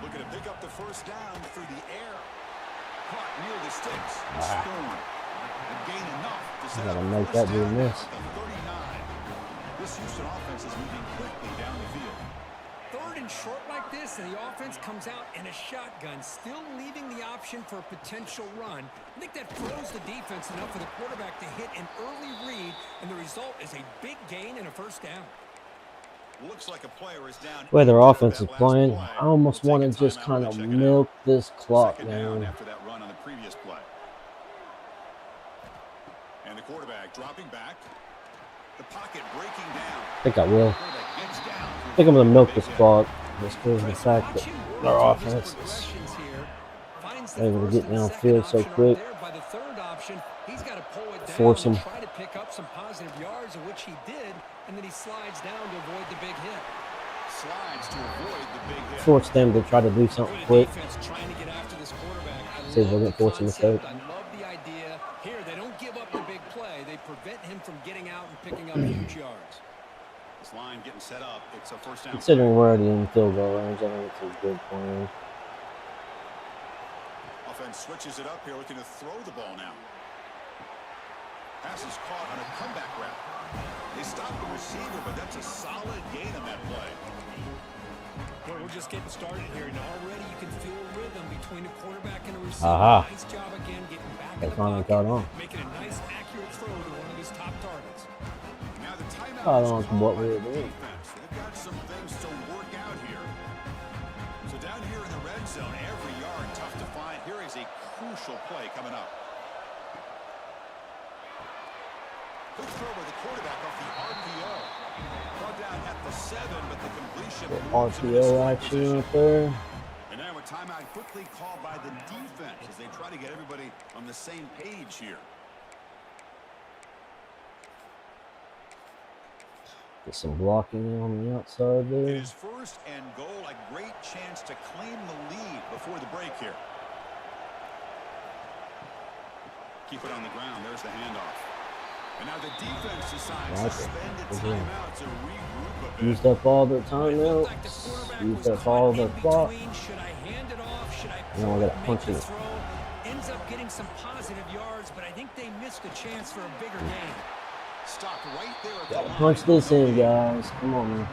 Looking to pick up the first down through the air. Caught near the sticks. Storm. And gain enough to set Gotta up make first that dude down miss. at the 39. This Houston offense is moving quickly down the field. 3rd and short like this, and the offense comes out in a shotgun, still leaving the option for a potential run. I think that throws the defense enough for the quarterback to hit an early read, and the result is a big gain and a first down. Looks like a player is down. The way their 8 offense is that last playing, play. I almost We'll want take to a just timeout kind to of check it out. milk this clock 2nd down down. after that run on the previous play. And the quarterback dropping back. The pocket breaking down. I think I will. Quarterback gets down. I think I'm gonna milk this clock just because of the fact that their offense is Progressions here, he's the Able to first get and the second downfield so option quick. aren't there. By the third option, he's got to pull it down Force and him. try to pick up some positive yards, of which he did, and then he slides down to avoid the big hit. Slides to avoid the big hit. Force them to try to do something Good quick. defense trying to get after this quarterback. I See if we love can the force a mistake. concept. I love the idea. Here, they don't give up the big play. They prevent him from getting out and picking up huge yards. This line getting set up. It's a first down. Considering we're already in field goal range, I think it's a good plan. Offense switches it up here, looking to throw the ball now. Pass is caught on a comeback route. They stop the receiver, but that's a solid gain on that play. Well, we're just getting started here, and already you can feel a rhythm between a quarterback and a receiver. Aha. Nice job again getting back They in the finally pocket, caught on. making a nice, accurate throw to one of his top targets. Now the timeout Caught is on to called what by we were the doing. defense. They've got some things to work out here. So down here in the red zone, every yard tough to find. Here is a crucial play coming up. Good throw by the quarterback off the RPO. Brought down at the 7, but the completion moves him into RPO scoring action position. up there. And now a timeout quickly called by the defense as they try to get everybody on the same page here. Get some blocking on the outside It there. is first and goal, a great chance to claim the lead before the break here. Keep it on the ground. There's the handoff. And now the defense decides to spend its timeout to regroup a bit. Used up all their It looked like the timeouts. quarterback Used was up all caught their in clock. between. Should I hand it off? Should I Now I pull gotta it, punch make it. the throw? Ends up getting some positive yards, but I think they missed a chance for a bigger gain. Stopped right there at the Gotta line. punch this in, guys. Come on, man.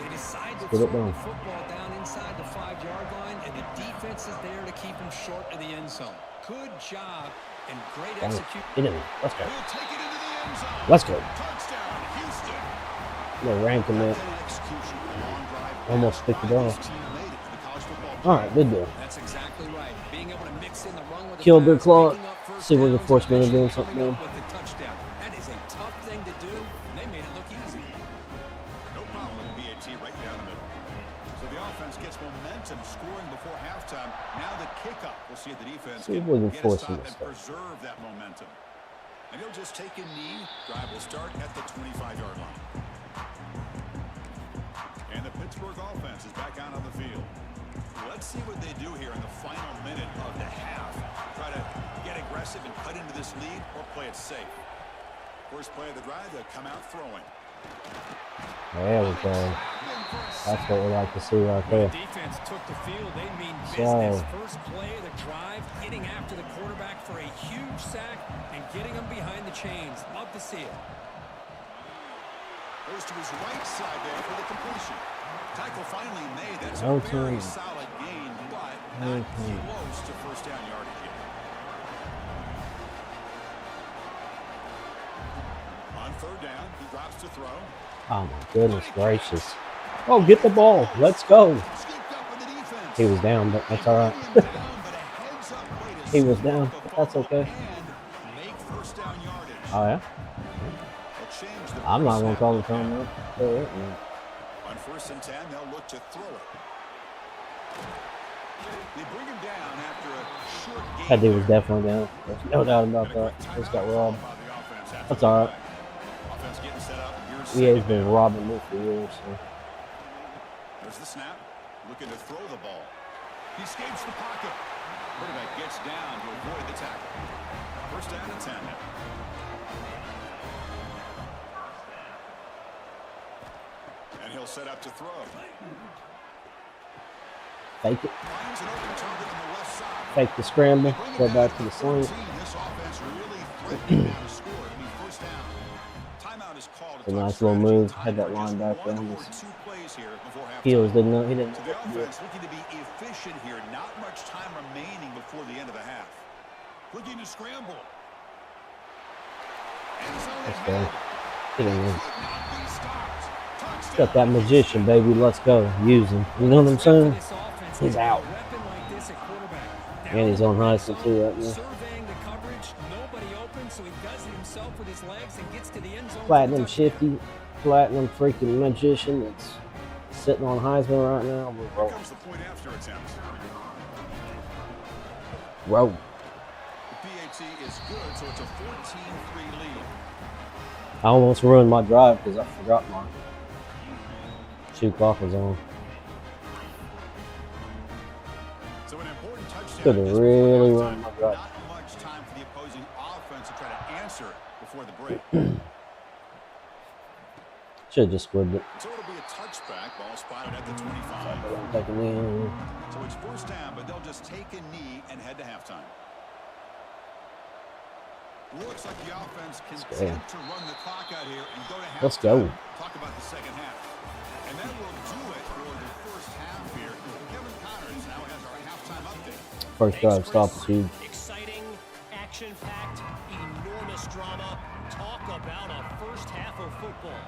They decide to Get it throw done. the football down inside the 5-yard line, and the defense is there to keep him short of the end zone. Good job and great Dang it. execution. Get in. Let's go. He'll take it into the end zone. Let's go. Touchdown, Houston. They're ranking it. That execution, a long drive. Almost picked it off. This team made it to the college football All right, good deal. That's exactly right. Being able to mix in the run with the Killed their pass, clock. picking up first See if we can downs, force them into eventually doing something coming new. up with the touchdown. That is a tough thing to do, and they made it look easy. No problem with BAT right down the middle. So the offense gets momentum scoring before halftime. Now the kickoff. We'll see if the defense See if we can get a force stop them and to stop. preserve that momentum. And he'll just take a knee. Drive will start at the 25-yard line. And the Pittsburgh offense is back out on the field. Let's see what they do here in the final minute of the half. Try to get aggressive and cut into this lead or play it safe. First play of the drive, they'll come out throwing. There we go. That's what we like to see right there. Defense took the field. They mean So- business. First play of the drive, getting after the quarterback for a huge sack and getting him behind the chains. Love to see it. Goes to his right side there for the completion. Tackle finally made. That's No a very time. solid gain, but No not time. close to first down yardage yet. On third down, he drops to throw. Oh my goodness gracious. Oh, get the ball. Let's go. Scooped up with the defense. He was down, but that's all right. Bring him down, but a heads-up play to He was scoop down, up the but that's fumble okay. and make first down yardage. Oh, yeah? They'll change the I'm not first going to snap call the back out. time out. On first and 10, they'll look to throw it. They bring him down after a short game. That dude was definitely down. There's no doubt about that. Just got robbed. That's all right. Offense getting set up. Here's EA's second been down. robbing me for years. So. There's the snap. Looking to throw the ball. He escapes the pocket. Quarterback gets down to avoid the tackle. First down and 10 now. And he'll set up to throw. Fake it. Finds an open target on the left side. Fake the scramble. Bring it Go down back to to the the sling. 14. This offense really threatening now to score. It'll be first down. Timeout is called. A nice little move. Had that line back there. One or two plays here before halftime. Heels didn't know. He didn't So know the what to do. offense looking to be efficient here. Not much time remaining before the end of the half. Looking to scramble. End zone Let's ahead. go. Get in there. Could not be stopped. Touchdown. Got that magician, baby. Let's go. Use him. You know what I'm saying? He's out. And he's on Heisman too right now. Surveying the coverage, nobody open, so he does it himself with his legs and gets to the end zone. for the Platinum touchdown. Shifty. Platinum freaking magician that's sitting on Heisman right now. We're Here rolling. comes the point after attempt. Whoa. The PAT is good, so it's a 14-3 lead. I almost ruined my drive because I forgot my shoe clock was on. So an important touchdown. Could have just really before ruined my halftime. drive. Not much time for the opposing offense to try to answer before the break. Should have just squibbed it. So it'll be a touchback. Ball spotted at the 25. I'm taking the So it's first down, but they'll just take a knee and head to halftime. Looks like the offense can attempt to run the clock out here and go to halftime. Let's go. Talk about the second half. And that will do it for the first half here. Kevin Connors now has our halftime update. First drive stop is huge. Exciting, action-packed, enormous drama. Talk about a first half of football.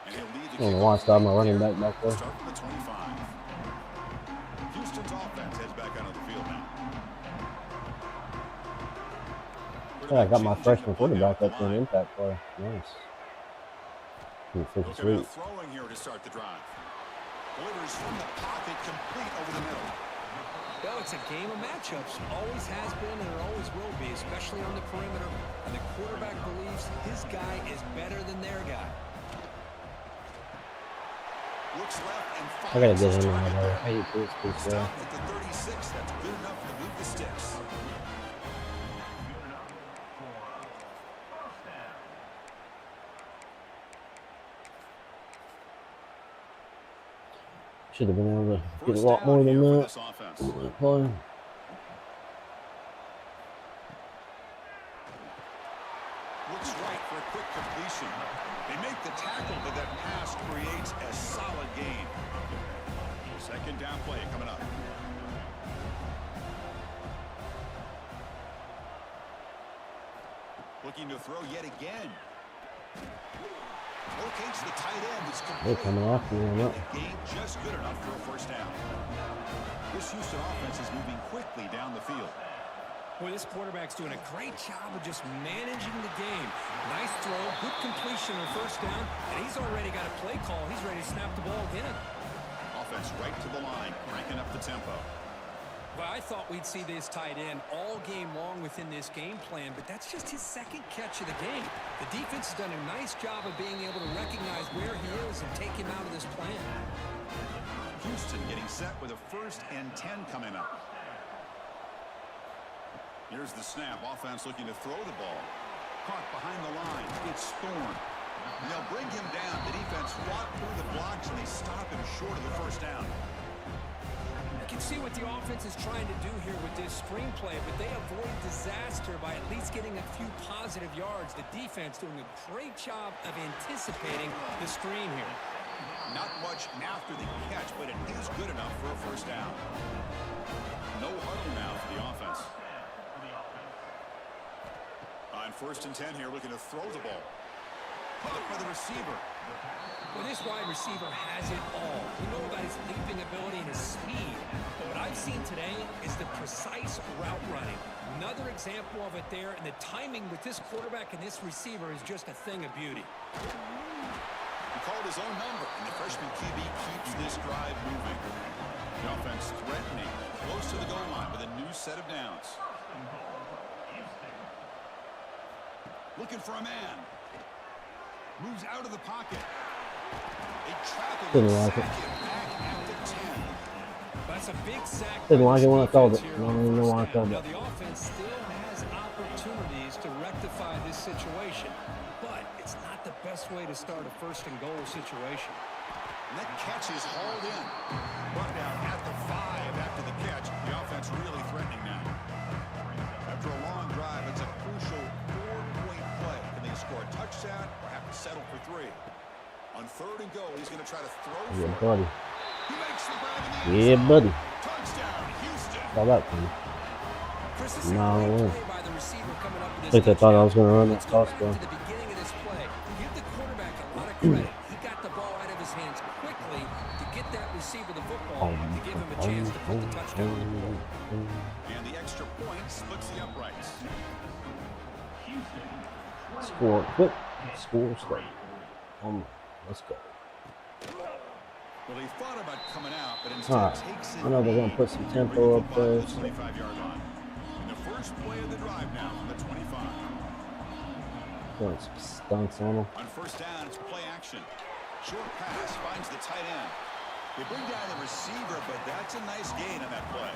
And he'll lead I the don't know why I stopped my running back there. Start from the 25. Houston's offense heads back onto the field now. Yeah, I got my freshman quarterback up to an impact play. Nice. Looking at throwing here to start the drive. Delivers from the pocket, complete over the middle. Well, it's a game of matchups. Always has been and it always will be, especially on the perimeter. And the quarterback believes his guy is better than their guy. Looks left and I gotta finds get his him out target of there. there. I hate this piece there. Stop at the 36. That's good enough to move the sticks. Should have been able to get a First lot down more here than for that. this offense. Play. Looks right for a quick completion. They make the tackle, but that pass creates a solid gain. Second down play coming up. Looking to throw yet again. Locates the tight end. It's They're complete. coming after me on that. The gain just good enough for a first down. This Houston offense is moving quickly down the field. Boy, this quarterback's doing a great job of just managing the game. Nice throw, good completion on first down, and he's already got a play call. He's ready to snap the ball again. Offense right to the line, cranking up the tempo. Well, I thought we'd see this tight end all game long within this game plan, but that's just his second catch of the game. The defense has done a nice job of being able to recognize where he is and take him out of this plan. Houston getting set with a 1st and 10 coming up. Here's the snap. Offense looking to throw the ball. Caught behind the line. It's Thorne. And they'll bring him down. The defense fought through the blocks, and they stop him short of the first down. You can see what the offense is trying to do here with this screenplay, but they avoid disaster by at least getting a few positive yards. The defense doing a great job of anticipating the screen here. Not much after the catch, but it is good enough for a first down. No huddle now for the offense. On 1st and 10 here, looking to throw the ball. Caught by the receiver. Well, this wide receiver has it all. We know about his leaping ability and his speed. But what I've seen today is the precise route running. Another example of it there, and the timing with this quarterback and this receiver is just a thing of beauty. He called his own number, and the freshman QB keeps this drive moving. The offense threatening, close to the goal line with a new set of downs. Looking for a man. Moves out of the pocket. A travel Didn't like it. back at the 10. That's a big sack. Didn't like it when I called it. Here I don't on even know first why I down. called Now, it. the offense still has opportunities to rectify this situation, but it's not the best way to start a 1st and goal situation. And that catch is hauled in. Brought down at the 5 after the catch. The offense really threatening now. After a long drive, it's a crucial 4-point play. Can they score a touchdown or have to settle for 3? On 3rd and goal, he's going to try to throw Yeah, for it. buddy. He makes the grab in the end Yeah, zone. buddy. Touchdown, Houston. Saw that coming. Chris, this is a No, great it won't. play by the receiver coming up with I this think they thought I was going to run Let's that go toss back though. to the beginning of this play. Give the quarterback a lot of credit. He got the ball out of his hands quickly to get that receiver the football to give him a chance to put the touchdown on the board. And the extra point splits the uprights. Score quick. Score straight. Let's go. Well, he thought about coming out, but All instead right. takes it. I know they're gonna put some tempo up there. The 25-yard line. And the first play of the drive now from the 25. Doing some stunts on them. On first down, it's play action. Short pass finds the tight end. They bring down the receiver, but that's a nice gain on that play.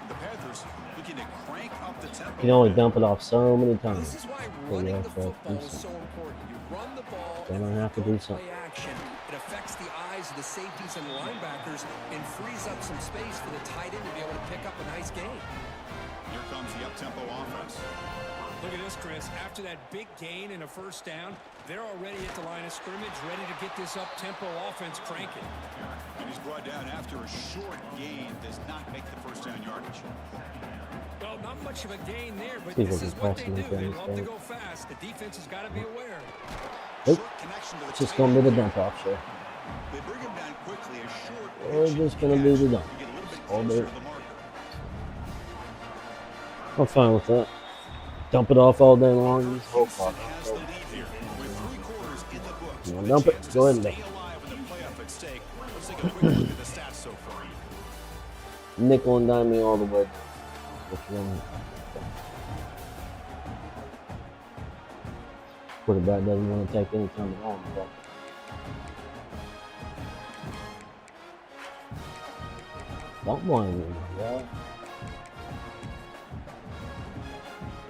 The Panthers looking to crank up the tempo. You can only dump it off so many This times. is why So you running have the to football do is so something. important. You run the ball Then and I have to go do something. play action. It affects the eyes of the safeties and linebackers and frees up some space for the tight end to be able to pick up a nice gain. Here comes the up-tempo offense. Look at this, Chris. After that big gain and a first down, they're already at the line of scrimmage, ready to get this up-tempo offense cranking. And he's brought down after a short gain. Does not make the first down yardage. Well, not much of a gain there, but People this is can what cross they and do. make They that love to mistake. go fast. The defense has got to be aware. Nope. Short connection to the It's just tight gonna be the end. dump off show. They bring him down quickly. A short We're pitch just and gonna do catch the dump. to get a little bit All closer day. to the marker. I'm fine with that. Dump it off all day long. Use the whole Houston clock. has the lead here with 3 quarters in the books. You wanna with a dump it? chance Go ahead to and stay dump it. alive in the playoff at stake. Let's take a quick look at the stats so far. Nickel and dime me all the way down. What you want? Quarterback doesn't want to take any time at all. But don't blame me, my guy.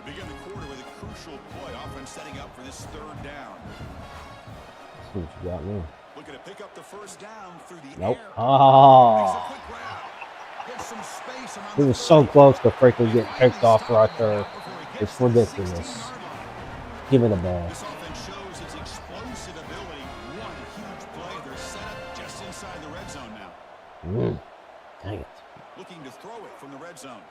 We begin the quarter with a crucial play. Offense setting up for this third down. See what you got me. Looking to pick up the first down through the Nope. air. Makes a Ah, quick route. Gets some space around he the was so 30. close to freaking get Finally picked off right stopped there. before he It's gets to the ridiculous. 16-yard line. Give me the ball. This offense shows its explosive ability. One huge play. They're set up just inside the red zone now. Dang it. Looking to throw it from the red zone.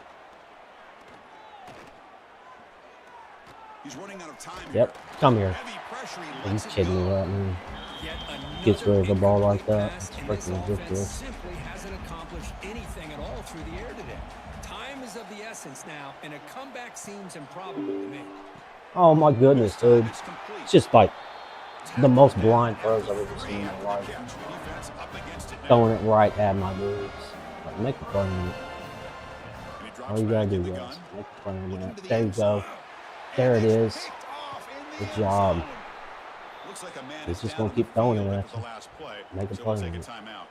He's running out of time here. Yep. Come here. Heavy pressure. He Are you lets it kidding me go. right now? Yet another Gets rid of the ball like incomplete that. pass, It's and this freaking offense ridiculous. simply hasn't accomplished anything at all through the air today. Time is of the essence now, and a comeback seems improbable to me. Oh my goodness, dude. It's complete. It's just like the most blind throws I've ever seen in my life. Catch. Defense up against it now. Throwing it right at my dudes. Like, make the play on it. And he drops All you gotta back do, in the guys. gun. Make the play on Looking it. to the There you end go. zone. There And it it's is. picked off in the Good end job. zone. Looks like a man He's is just down gonna on keep the throwing field it after at the last play. Make a So play we'll on take a it. timeout.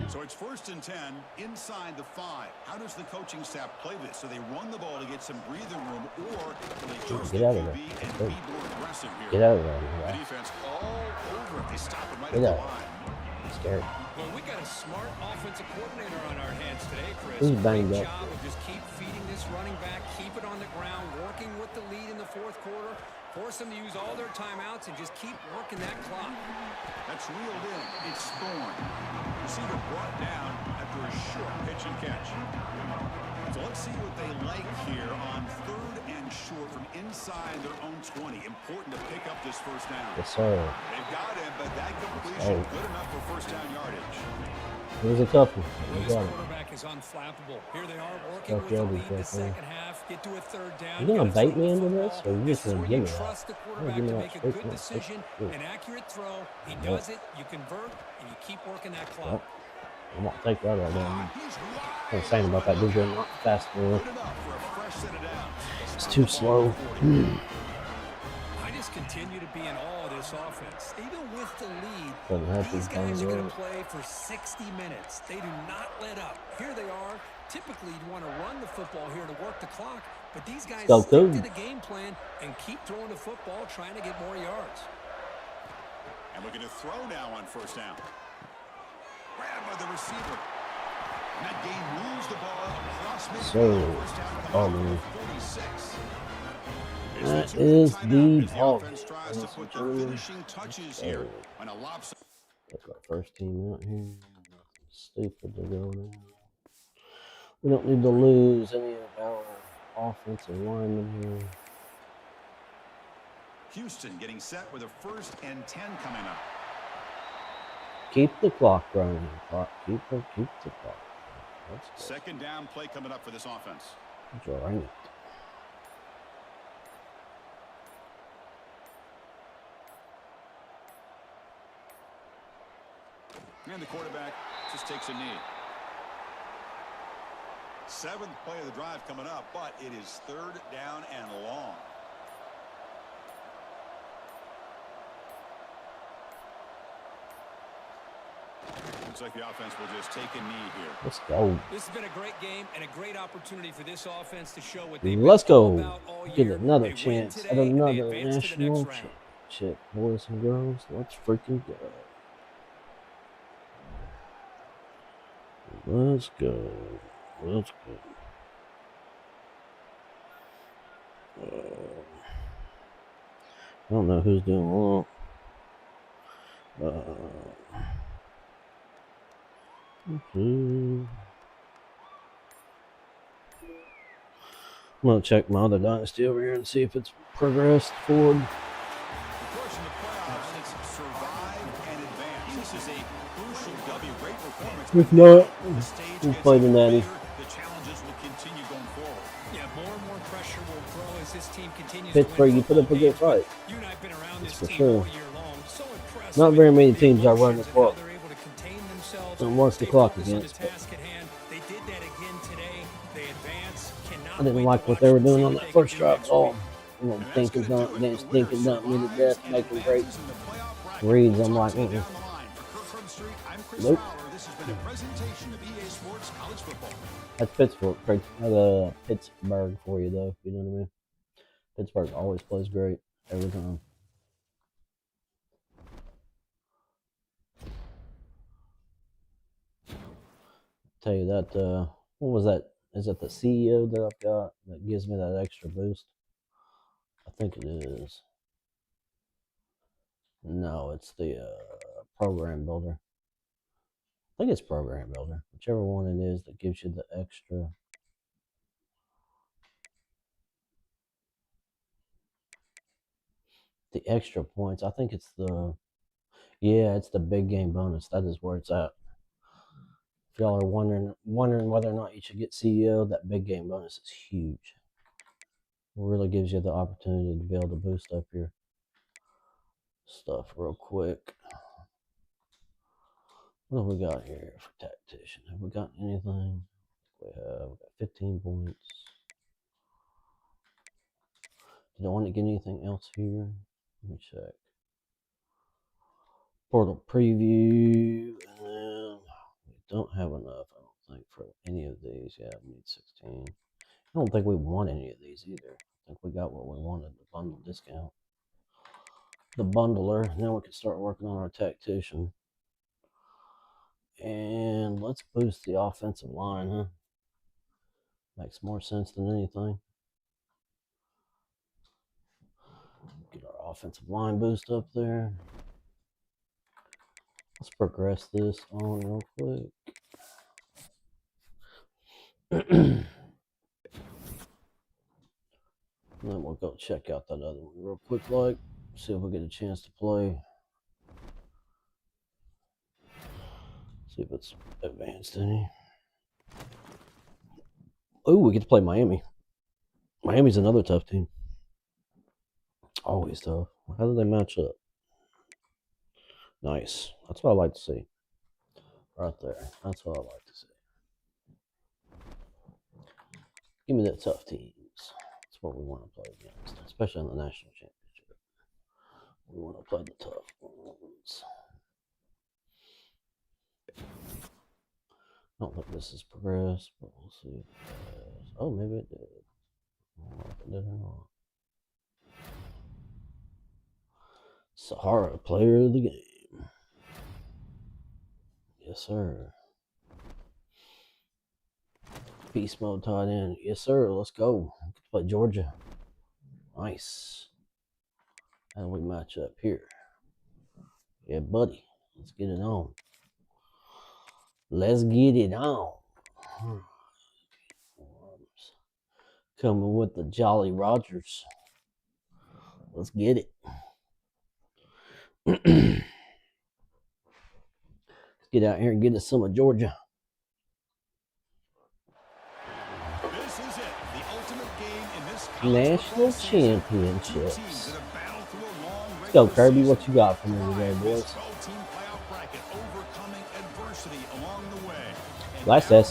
So it's 1st and 10 inside the 5. How does the coaching staff play this? So they run the ball to get some breathing room, or do they trust Get the out of there. QB and be more aggressive here? Get out of there, The man. defense all over it. They stop him right Get at the out. line. I'm scared. Well, we got a smart offensive coordinator on our hands today, Chris. He's banged Great up. job of just keep feeding this running back, keep it on the ground, working with the lead in the 4th quarter, force them to use all their timeouts, and just keep working that clock. That's reeled in. It's Thorne. Receiver brought down after a short pitch and catch. So let's see what they like here on 3rd and short from inside their own 20. Important to pick up this first down. Yes, sir. They've got him, but that completion good enough for first down yardage. Here's a tough one. We This got it. quarterback is unflappable. Here they are working Tough with the yardage lead in the right there. second half. Get to a 3rd down. You gonna gotta bait throw me the into this, football. or you just This is gonna where give you me that? trust the You're quarterback gonna give to me make that a straight good from the decision, first- an accurate throw. He Yep. does it. You convert, and you keep working that clock. Yep. I'm not take that right now. He's I'm wide saying about that dude getting not fast enough. Good enough for a fresh set of downs. It's too slow. I just continue to be in awe of this offense. Even with the lead, Doesn't have these to guys are going find to play for 60 minutes. They do not let up. Here they are. Typically, you'd want to run the football here to work the clock, but these guys Go stick Cougs. to the game plan and keep throwing the football, trying to get more yards. And looking to throw now on first down. Grabbed by the receiver. And that gain moves the ball across midfield. First down coming man. up for 46. That It's the is timeout the as ball. offense tries to put the finishing touches here on a lopsided. That's our first team out here. Nothing stupid to go there. We don't need to lose any of our offensive linemen here. Houston getting set with a 1st and 10 coming up. Keep the clock running. Keep the clock. That's good. 2nd down play coming up for this offense. Drain it. And the quarterback just takes a knee. 7th play of the drive coming up, but it is 3rd down and long. Looks like the offense will just take a knee here. Let's go. This has been a great game and a great opportunity for this offense to show what Let's go. about all Get year. another They win chance today, at and they another advance to the national next round. championship. Boys and girls, let's freaking go. Let's go. Let's go. I don't know who's doing what. I'm gonna check my other dynasty over here and see if it's progressed forward. Of course, in the playoffs, it's survive and advance. This is a crucial W. Great performance. If not, The stage we'll gets play the even natty. bigger. The challenges will continue going forward. Yeah, more and more pressure will grow as this team continues Pittsburgh, to win you put up a football good games, but fight. You and I have been around this For team sure. all year long. So impressed Not with very many the teams I run the emotions and clock. how they're able to contain themselves Don't and work the stay clock focused on against, the but task at hand. They did that again today. They advance. Cannot I didn't wait like to what watch they were and see doing on what that they can first do drive next at all. week. I'm gonna And that's think going it's to not, do it. they The stinking winner dump me to survives death, and making great advances in the playoff bracket. reads. We'll I'm talk like, to you down the line. For Kirkland Street, I'm Chris Nope. Fowler. This has been a presentation of EA Sports College Football. That's Pittsburgh for you though. You know what I mean? Pittsburgh always plays great every time. Tell you that. What was that? Is it the CEO that I've got that gives me that extra boost? I think it is. No, it's the program builder. I think it's program builder. Whichever one it is that gives you the extra. The extra points. I think it's the. Yeah, it's the big game bonus. That is where it's at. If y'all are wondering whether or not you should get CEO, that big game bonus is huge. It really gives you the opportunity to be able to boost up your stuff real quick. What have we got here for tactician? Have we got anything? We got 15 points. Did I want to get anything else here? Let me check. Portal preview. And we don't have enough, I don't think, for any of these. Yeah, we need 16. I don't think we want any of these either. I think we got what we wanted, the bundle discount. The bundler. Now we can start working on our tactician. And let's boost the offensive line, huh? Makes more sense than anything. Get our offensive line boost up there. Let's progress this on real quick. And then we'll go check out that other one real quick, like, see if we get a chance to play. See if it's advanced any. Oh, we get to play Miami. Miami's another tough team. Always tough. How do they match up? Nice. That's what I like to see. Right there. That's what I like to see. Give me the tough teams. That's what we want to play against, especially in the national championship. We want to play the tough ones. I don't think this has progressed, but we'll see if it does. Oh, maybe it did. I don't know if it did or not. Sahara, player of the game. Yes, sir. Beast mode tied in. Yes, sir. Let's go. Let's play Georgia. Nice. How do we match up here? Yeah, buddy. Let's get it on. Let's get it on. Coming with the Jolly Rogers. Let's get it. Let's get out here and get us some of Georgia. This is it. The ultimate game in this National championships. Two teams that have battled through a long Let's go, regular Kirby. season. What you got for me today, This boys? 12-team playoff bracket overcoming adversity along the way. And Last now,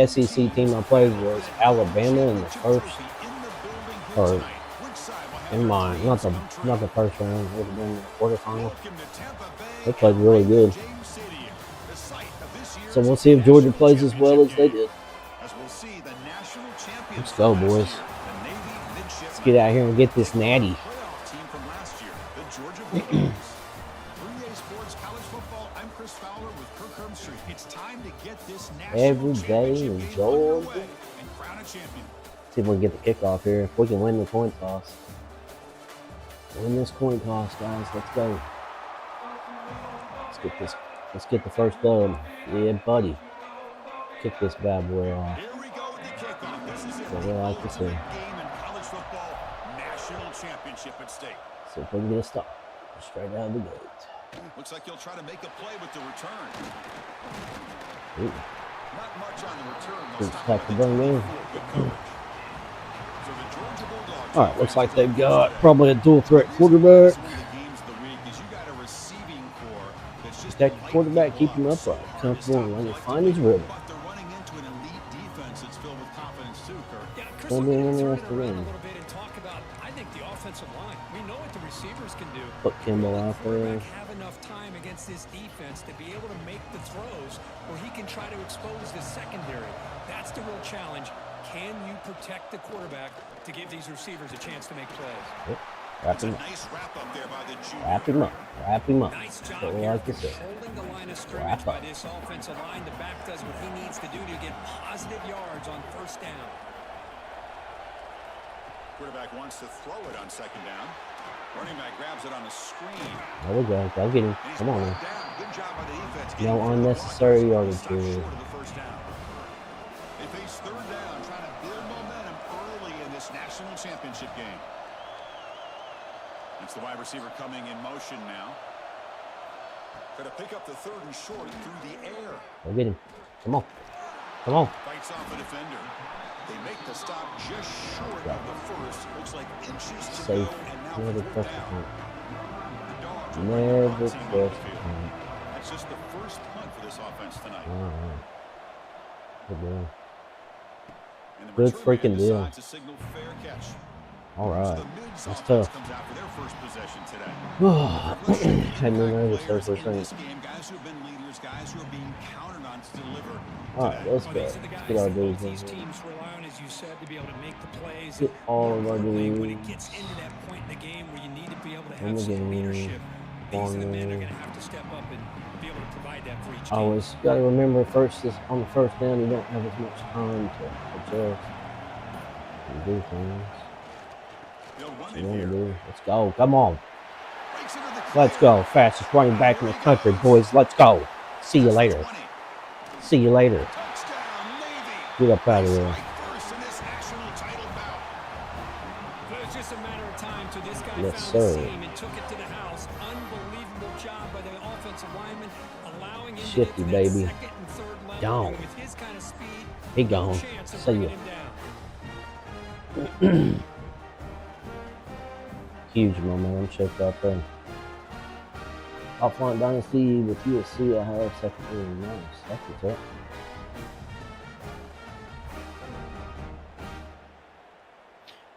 SEC team I played was Alabama in the first, trophy in the building here or tonight. Which side will have in their my dreams come not true? the first round. It would have been the quarterfinal. Welcome to Tampa Bay They played and really Raymond good. James Stadium, the site of this year's So we'll see if Georgia national plays as well as they championship did. game. As we'll see the national champions Let's go, from last boys. year, the Navy midshipmen. Let's get out here and get this Take on the natty. playoff team from last year, the Georgia Bulldogs. 3A Sports College Football. I'm Chris Fowler with Kirk Herbstreit. It's time to get this national Every day championship in game Georgia. underway and crown a champion. See if we can get the kickoff here. If we can win the coin toss. Win this coin toss, guys. Let's go. Let's get this. Let's get the first dub. Yeah, buddy. Kick this bad boy off. Here we go with the kickoff. This is it, What the we like to see. ultimate game in college football. National championship at stake. See if we can get a stop. Straight out of the gate. Looks like he'll try to make a play with the return. Ooh. Not much on the return. Good tackle bring in. Good coverage. So the Georgia Bulldogs. All right, looks like they've got probably a dual threat quarterback. One of the games of the week is you got a receiving core that's just Protect the lightning quarterback, keep him blocks. upright, comfortable, and let him find his rhythm. But they're running into an elite defense that's filled with confidence too, Kirk. Yeah, Chris, Well, we're then going to turn that's it the around a game. little bit and talk about, I think, the offensive line. We know what the receivers can do. Put Kimball out there. Quarterback have enough time against this defense to be able to make the throws where he can try to expose the secondary. That's the real challenge. Can you protect the quarterback to give these receivers a chance to make plays? Yep. Wrap It's a him up. nice wrap up there by the junior. Wrap him up. Wrap him up. Nice That's job what we here like to see. controlling the line of Wrap scrimmage by up. this offensive line. The back does what he needs to do to get positive yards on first down. Quarterback wants to throw it on second down. Running back grabs it on the screen. There we go. Go get him. And he's Come on brought now. down. Good job by the defense. No getting through the unnecessary block. yardage Stop here. short of the first down. They face third down, trying to build momentum early in this national championship game. It's the wide receiver coming in motion now. Going to pick up the third and short through the air. Go get him. Come on. Come on. Fights off a defender. They make the stop just short of the first. Looks like inches to Safe. go, and now Never fourth press the down. punt. The Dogs are Never bouncing press down the the field. punt. That's just the first punt for this offense tonight. All right. Good deal. And the Good return man freaking deal. decides to signal fair catch. All So right. the Mids That's offense tough. comes out for their first possession today. Had me nervous there for a In second. this game, guys who have been leaders, guys who are being counted on to deliver All right, today. let's Well, go. these are the Let's guys get our that dudes both in these here. teams rely on, as you said, to be able to make the plays. Get all of our Importantly, when it dudes gets into that point in the game where you need to be able to in have the some game. leadership, these are the men that are Corner. going to have to step up and be able to provide that for each team. Always got to remember on the first down, you don't have as much time to adjust and do things. They'll run What it you want to here. do? Let's go. Come on. Breaks into the Let's clear. go. Fastest running back in the country, boys. Let's go. See you later. 20. See you later. Touchdown, Navy. Get up out of there. Strike first in this national title bout. But it's just a matter of time till this guy Yes, found the sir. seam and took it to the house. Unbelievable job by the offensive lineman, allowing him Shifty, to get to baby. that second and third level. Gone. And with his kind of speed, He no gone. chance of See bringing ya. him down. Huge momentum shift out there. Offline Dynasty with USC, I have second. Nice. That's what's up.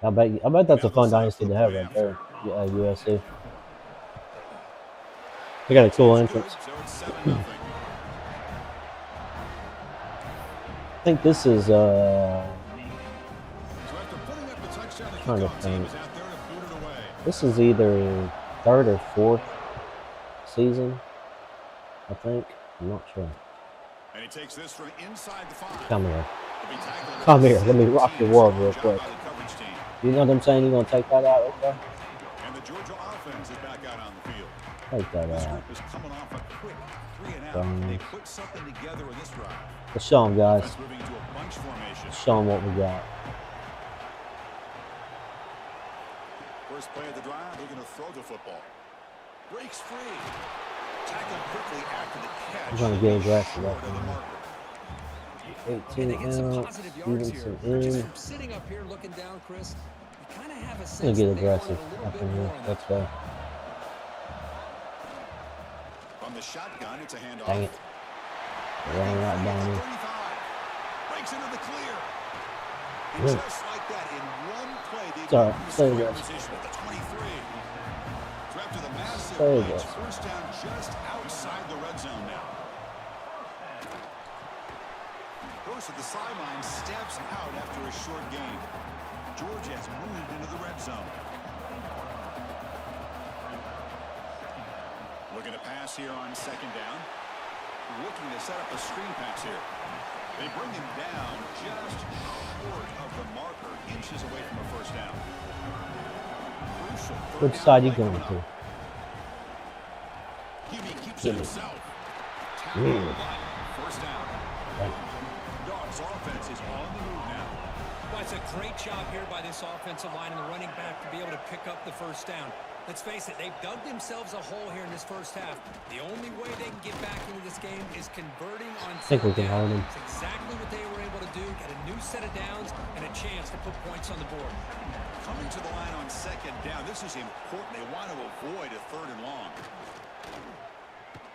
I bet that's a fun dynasty to have right there. Yeah, USC. They got a cool entrance. So it's 7-0. I think this is So after putting up the touchdown, the Trying to kickoff team think. is out there to boot it away. this is either third or fourth season. I think. I'm not sure. And he takes this from inside the 5. Come here. He'll be tackled at Come the here. Let me rock your world real 17. quick. Job by the coverage team. You know what I'm saying? You gonna take that out, okay? And the Georgia offense is back out on the field. Take that This out. group is coming off a quick 3 and out. Done. They put something together in this drive. Let's show them, guys. Offense moving into a bunch formation. Let's show them what we got. First play of the drive, they're going to throw the football. Breaks free. Tackled quickly after the catch. We're gonna get aggressive Short up of the there. marker. And 18 they get some out. positive yards here. Stevenson Just in. from sitting up here looking down, Chris, you kind of have a Gonna sense get that they wanted aggressive a little up bit in here. more on Let's that. go. From the shotgun, it's a handoff. Dang it. Run it out, Free at the Donnie. 35. Breaks into the clear. And Good. just like that, in one play, they It's all right. got in Save scoring us. position at the 23. So after the massive Save play, it's us. first down just outside the red zone now. Hurst at the sideline steps out after a short gain. Georgia has moved into the red zone. Looking to pass here on second down. Looking to set up a screen pass here. They bring him down just short of the marker, inches away from a first down. Crucial third Which down side you play going coming to? up. Hubie keeps it Jimmy. himself. Tackle Mm. on the line. First down. Right. Dogs offense is on the move now. Well, it's a great job here by this offensive line and the running back to be able to pick up the first down. Let's face it, they've dug themselves a hole here in this first half. The only way they can get back into this game is converting on think we third can down. hold 'em. It's exactly what they were able to do, get a new set of downs and a chance to put points on the board. Coming to the line on second down. This is important. They want to avoid a third and long.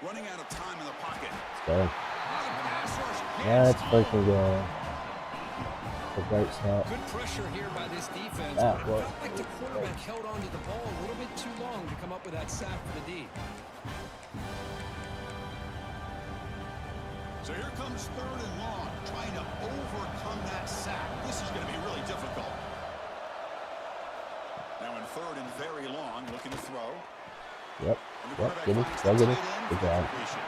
Running out of time in the pocket. So, Pass rush hits that's home. freaking good. A great stop. Good pressure here by this defense, That but it was felt like the quarterback held onto the ball a little bit too long to come up with that sack for the D. So here comes third and long, trying to overcome that sack. This is going to be really difficult. Now in third and very long, looking to throw. Yep. And the Yep. quarterback Get it. finds Go the get it. tight end Good for job. completion.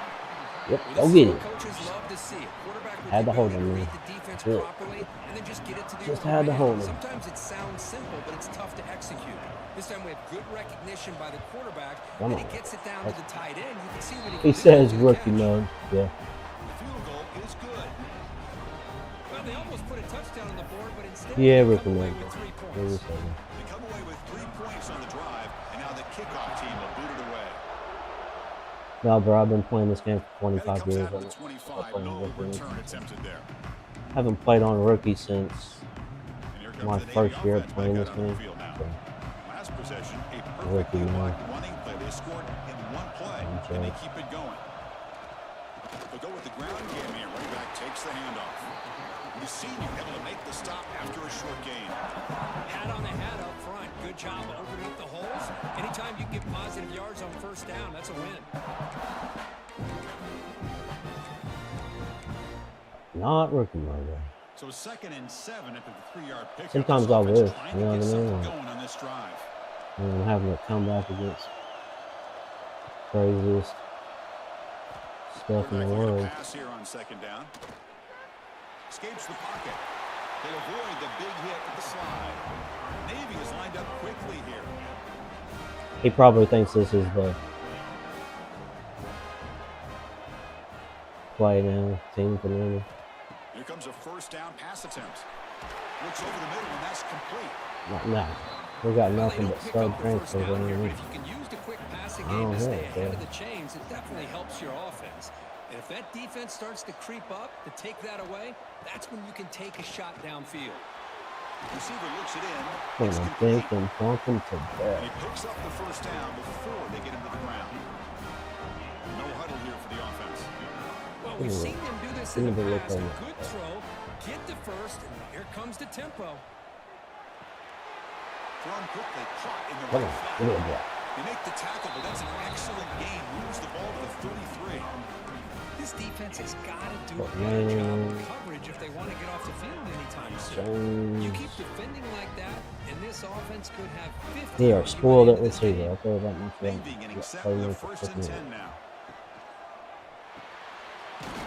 Yep. Well, Go this is get what it. coaches love to see. A quarterback with Had the to hold ability him to there. read the defense Good. properly and then just get it to the Just open had to man. hold him. Sometimes it sounds simple, but it's tough to execute. This time we have good recognition by the quarterback, Come and he on. gets it down to the tight end. You can see what he He can do says after the rookie catch. mode. Yeah. The field goal is good. Well, they almost put a touchdown on the board, but instead Yeah, they rookie come away mode. with 3 What points. was that? They come away with 3 points on the drive, and now the kickoff team will boot it away. No, bro, I've been playing this game for And it 25 comes years. out of I the don't 25. play on No rookie. return attempted there. Haven't played on a rookie since And here comes my the Navy first year offense playing back this out on the game. field now. So, Last possession, a Rookie perfectly now. blocked running play. They scored in one play, and they keep it going. They'll go with the ground game here. Running back takes the handoff. The senior able to make the stop after a short gain. Hat on the hat up front. Good job opening up the holes. Anytime you can get positive yards on first down, that's a win. not rookie mode. Though. So 2nd and 7 after the 3-yard pickup. Sometimes This I offense wish, trying you to know get what I something mean? going on this drive. And having to come back against craziest stuff in the Quarterback looking to world. pass here on 2nd down. Escapes the pocket. They avoid the big hit with the slide. Navy is lined up quickly here. He probably thinks this is the play now. Team can win. Here comes a first down pass attempt. Looks over the middle, and that's complete. No, we got Well, they nothing don't but pick stud up the first transfers down here, but underneath. if you can use the quick passing I game don't to stay know, ahead of yeah. the chains, it definitely helps your offense. And if that defense starts to creep up, to take that away, that's when you can take a shot downfield. Receiver looks it in. Gonna It's complete. think and pump him to And death. he picks up the first down before they get him to the ground. No huddle here for the offense. Well, we've Ooh. seen them do this in the Ooh, they look past. A like- good throw, get the first, and here comes the tempo. Thrown quickly, caught in the Come right on, flat. give me a block. They make the tackle, but that's an excellent gain. Moves the ball to the 33. This defense has got to do a But better job man. of coverage if they want to get off the field anytime soon. You Jones. keep defending like that, and this offense could have 50. They on are you spoiled the at end of this receiver. game. I'll tell you that much. Navy getting set for the 1st and 10 now.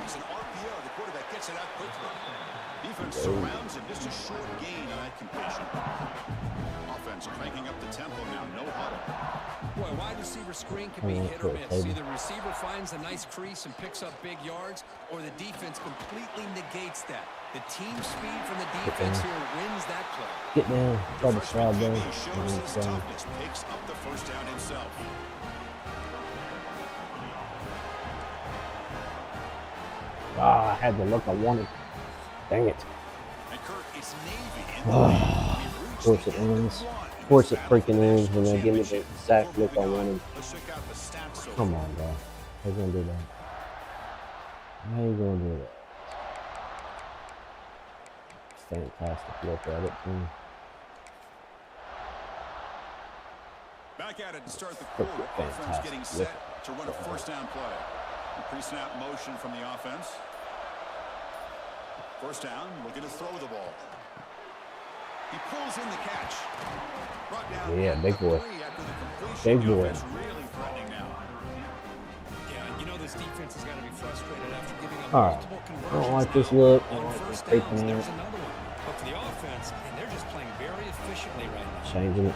It's an RPO. The quarterback gets it out quickly. Defense surrounds him. Just a short gain on that completion. Offense cranking up the tempo now. No huddle. Boy, wide receiver screen can be hit or miss. Either receiver finds a nice crease and picks up big yards, or the defense completely negates that. The team speed from the defense here wins that play. Get down. Try to Freshman slide down. QB shows And his it's, toughness. Picks up the first down himself. I had the look I wanted. Dang it. And Kirk, it's Navy in the lead. We've Of course reached it the end of ends. one. Of course it Battle for freaking the ends when national they give me the championship. exact Before look I moving on, wanted. let's check out the stats so Come far. on, bro. They're gonna do that. How you gonna do that? Fantastic look at it, too. Back at it to start the quarter. Offense getting set to run a first down play. Pre-snap motion from the offense. First down, looking to throw the ball. He pulls in the catch. Brought down Yeah, big boy. Big boy. Really threatening now. Yeah, you know this defense has got to be frustrated after giving up All right. multiple I conversions. don't like this look. I On don't like this first taking downs, it. there's another one. But for the offense, and they're just playing very efficiently right now. Changing it.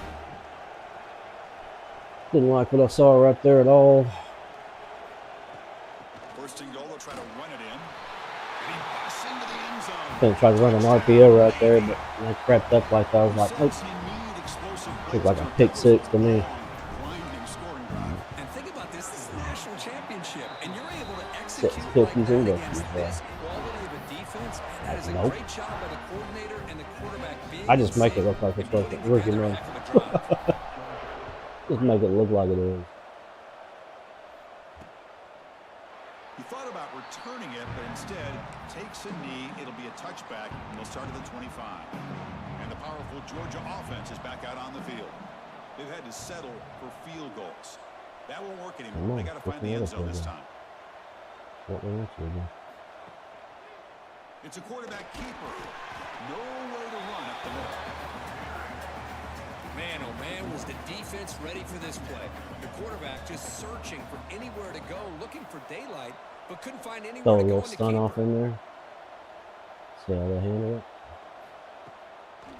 Didn't like what I saw right there at all. First and goal, they'll try to run it in. And he busts into the end zone. Gonna try to run an RPO right there, but when they crept up like that, I was like, nope. You need explosive Looked like a plays pick six to me. grinding scoring drive. And think about this is the national championship, and you're able to execute Six like cookies that and against cookies, this quality of a defense. And that is a Nope. great job by the coordinator and the quarterback. Big I just and make it safe look like it's and putting rookie together a run. heck of a drive. Just make it look like it is. He thought about returning it, but instead takes a knee. It'll be a touchback, and they'll start at the 25. And the powerful Georgia offense is back out on the field. They've had to settle for field goals. That won't work anymore. They got to find the end zone this time. What they want you to do. It's a quarterback keeper. Nowhere to run up the middle. Man, oh man, was the defense ready for this play. The quarterback just searching for anywhere to go, looking for daylight, but couldn't find anywhere Throw a to go little in the stun keeper. off in there. See how they handle it.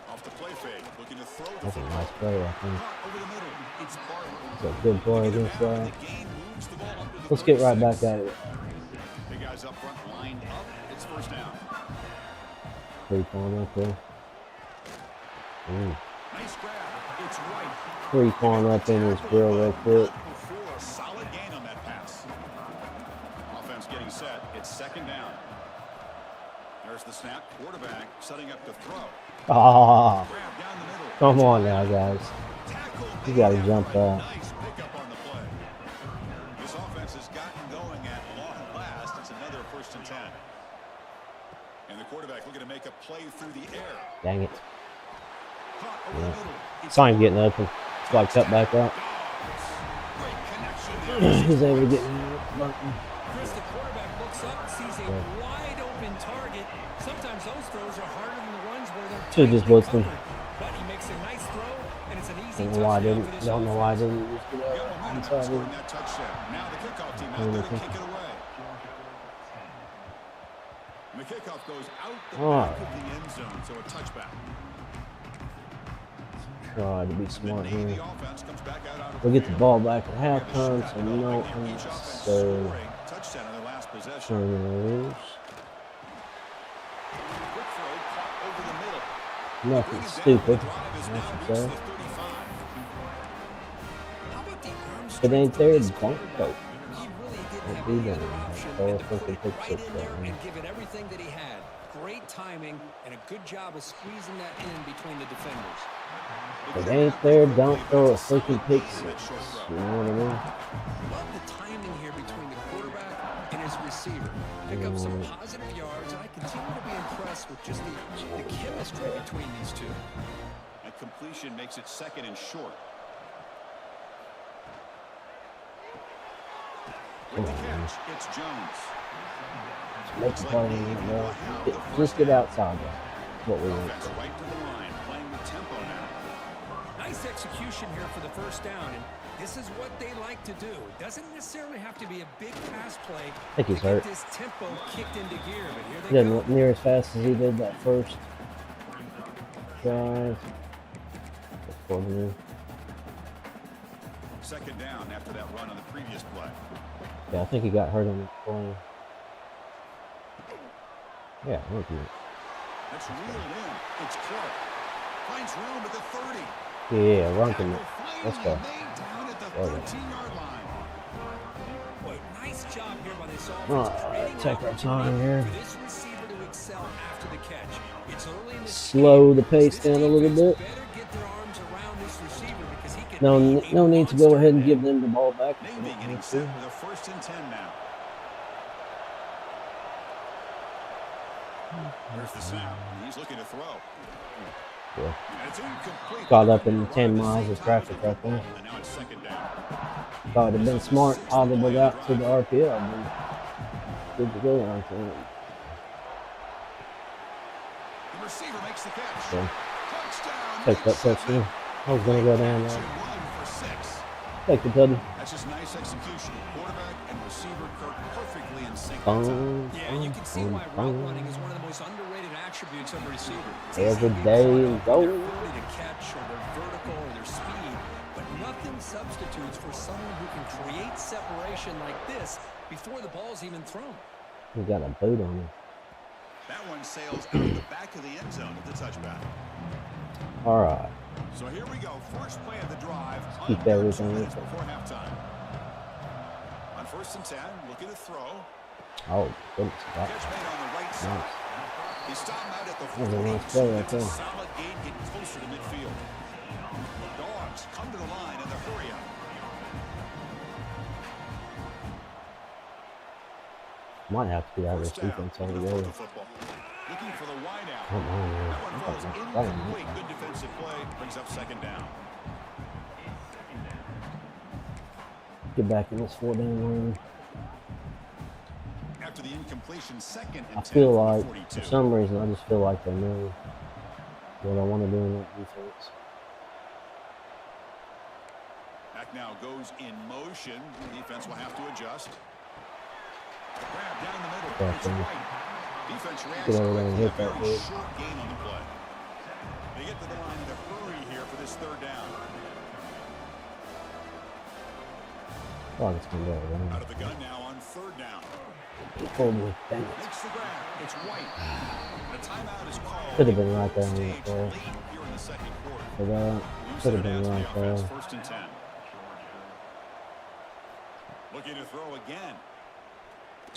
Off the play fake, looking to throw the That's a football. nice play, I think. Caught over the middle. It's Barton. It's a good play Get it against down, and that. the game moves the ball up to the Let's get right 36. back at it. Big guys up front, lined up. It's first down. 3-point up there. Nice grab. It's right. 3-point up in his grill real quick. Before a solid gain on that pass. Offense getting set. It's second down. There's the snap. Quarterback setting up to throw. Ah, Grab down the middle. come on now, guys. Tackle You made gotta that jump right. that. Nice pickup on the play. This offense has gotten going at long last. It's another first and 10. And the quarterback looking to make a play through the air. Dang it. Caught over the Yeah. middle. It's Saw him getting open. So I cut back out. great connection there. He's able to get in there. Burton. Chris, the quarterback looks up and sees a wide open target. Sometimes those throws are harder than the ones where they're Should've just tightly blitzed him. covered. But he makes a nice throw, and it's an easy Don't know why I touchdown didn't. for this Don't know why I offense. didn't just get Got up momentum inside after scoring him. that touchdown. Now the kickoff team out Yeah, there to okay. kick it away. And the kickoff goes out the All back right. of the end zone, so a touchback. Try to be And the smart Navy here. offense comes back out on We'll get the ball back at Have a halftime, shot so at no developing each offense unnecessary scoring touchdown in their last possession. turnovers. Quick throw caught over the middle. Nothing Bring it down. stupid, The drive is I now should reached say. the 35. How about the arm If it strength ain't of there, this don't quarterback? go. He really didn't Don't have be any done. other option Throw than a to put freaking it pick right six in there, there man. and give it everything that he had. Great timing and a good job of squeezing that in between the defenders. If it ain't there, don't throw a freaking pick six. You know what I mean? Love the timing here between the quarterback and his receiver. Pick up some positive yards, and I continue to be impressed with just the chemistry between these two. And completion makes it second and short. With the catch, it's Jones. Make the play, bro. Just get outside, bro. That's what we want. Offense right to the line, playing with tempo now. Nice execution here for the first down, and this is what they like to do. It doesn't necessarily have to be a big pass play I think he's to get hurt. this tempo kicked into gear, but here He they doesn't go. look near as fast as he did that first drive. Second down after that run on the previous play. Yeah, I think he got hurt on that play. Yeah, look at it. It's reeled in. It's Clark. Finds room at the 30. Yeah, Runkin. Tackle Let's finally go. made down at the Well done. 13-yard line. Boy, nice job here by this offense. Alright, creating take our opportunity time here. for this receiver to excel after the catch. It's early in the Slow the game. pace This down a little defense bit. better get their arms around this receiver because he can No, be a no need to go monster. ahead and give them the ball back. if they Navy don't getting need set to. with a first and 10 now. Here's the snap. He's looking to throw. Yeah. And it's incomplete. Caught up in 10 miles of traffic right there. And now it's second down. Thought it'd been smart, audible out to the RPO. I've been good to go right there. The receiver makes the catch. So, Touchdown. take that touchdown. I was going to go down there. 1 for 6. Take the tutty. That's just nice execution. Quarterback and receiver perfectly in sync. Boom, Yeah, you can see why route running is one of the most underrated attributes of a receiver. It's Every easy to day rely is on gold. their ability to catch or their vertical or their speed, but nothing substitutes for someone who can create separation like this before the ball's even thrown. He got a boot on him. That one sails out of the back of the end zone at the touchback. All right. So here we go. First play of the drive. Keep Under 2 everything. minutes before halftime. On 1st and 10, looking to throw. Oh, goodness. Catch made on the right side. Nice. He stopped out at the That was a 42. nice play right That's a there. solid gain, getting closer to midfield. Dogs come to the line in the hurry up. Might have to get out of this First down. defense Looking to altogether. throw the football. Looking for the wide out. Come on, man. That one falls That one- incomplete. Good defensive play. Brings up second down. Get back in this 4-down line. After the incompletion, 2nd and I 10 feel from the like, 42. for some reason, I just feel like they know what I want to do in that defense. Back now goes in motion. Defense will have to adjust. Grab down the middle. Yeah, It's so right. Defense reacts get over there and quickly. hit A that very dude. short gain on the play. They get to the line in a hurry here for this 3rd down. Oh, it's going to go Out around. of the gun now on 3rd down. Oh, boy. Dang it. Makes the grab. It's White. The timeout is called. Could have been right there on that Stage play. late here in the 2nd quarter. For that, Moves could it have been down to right the offense. there. 1st and 10. Looking to throw again.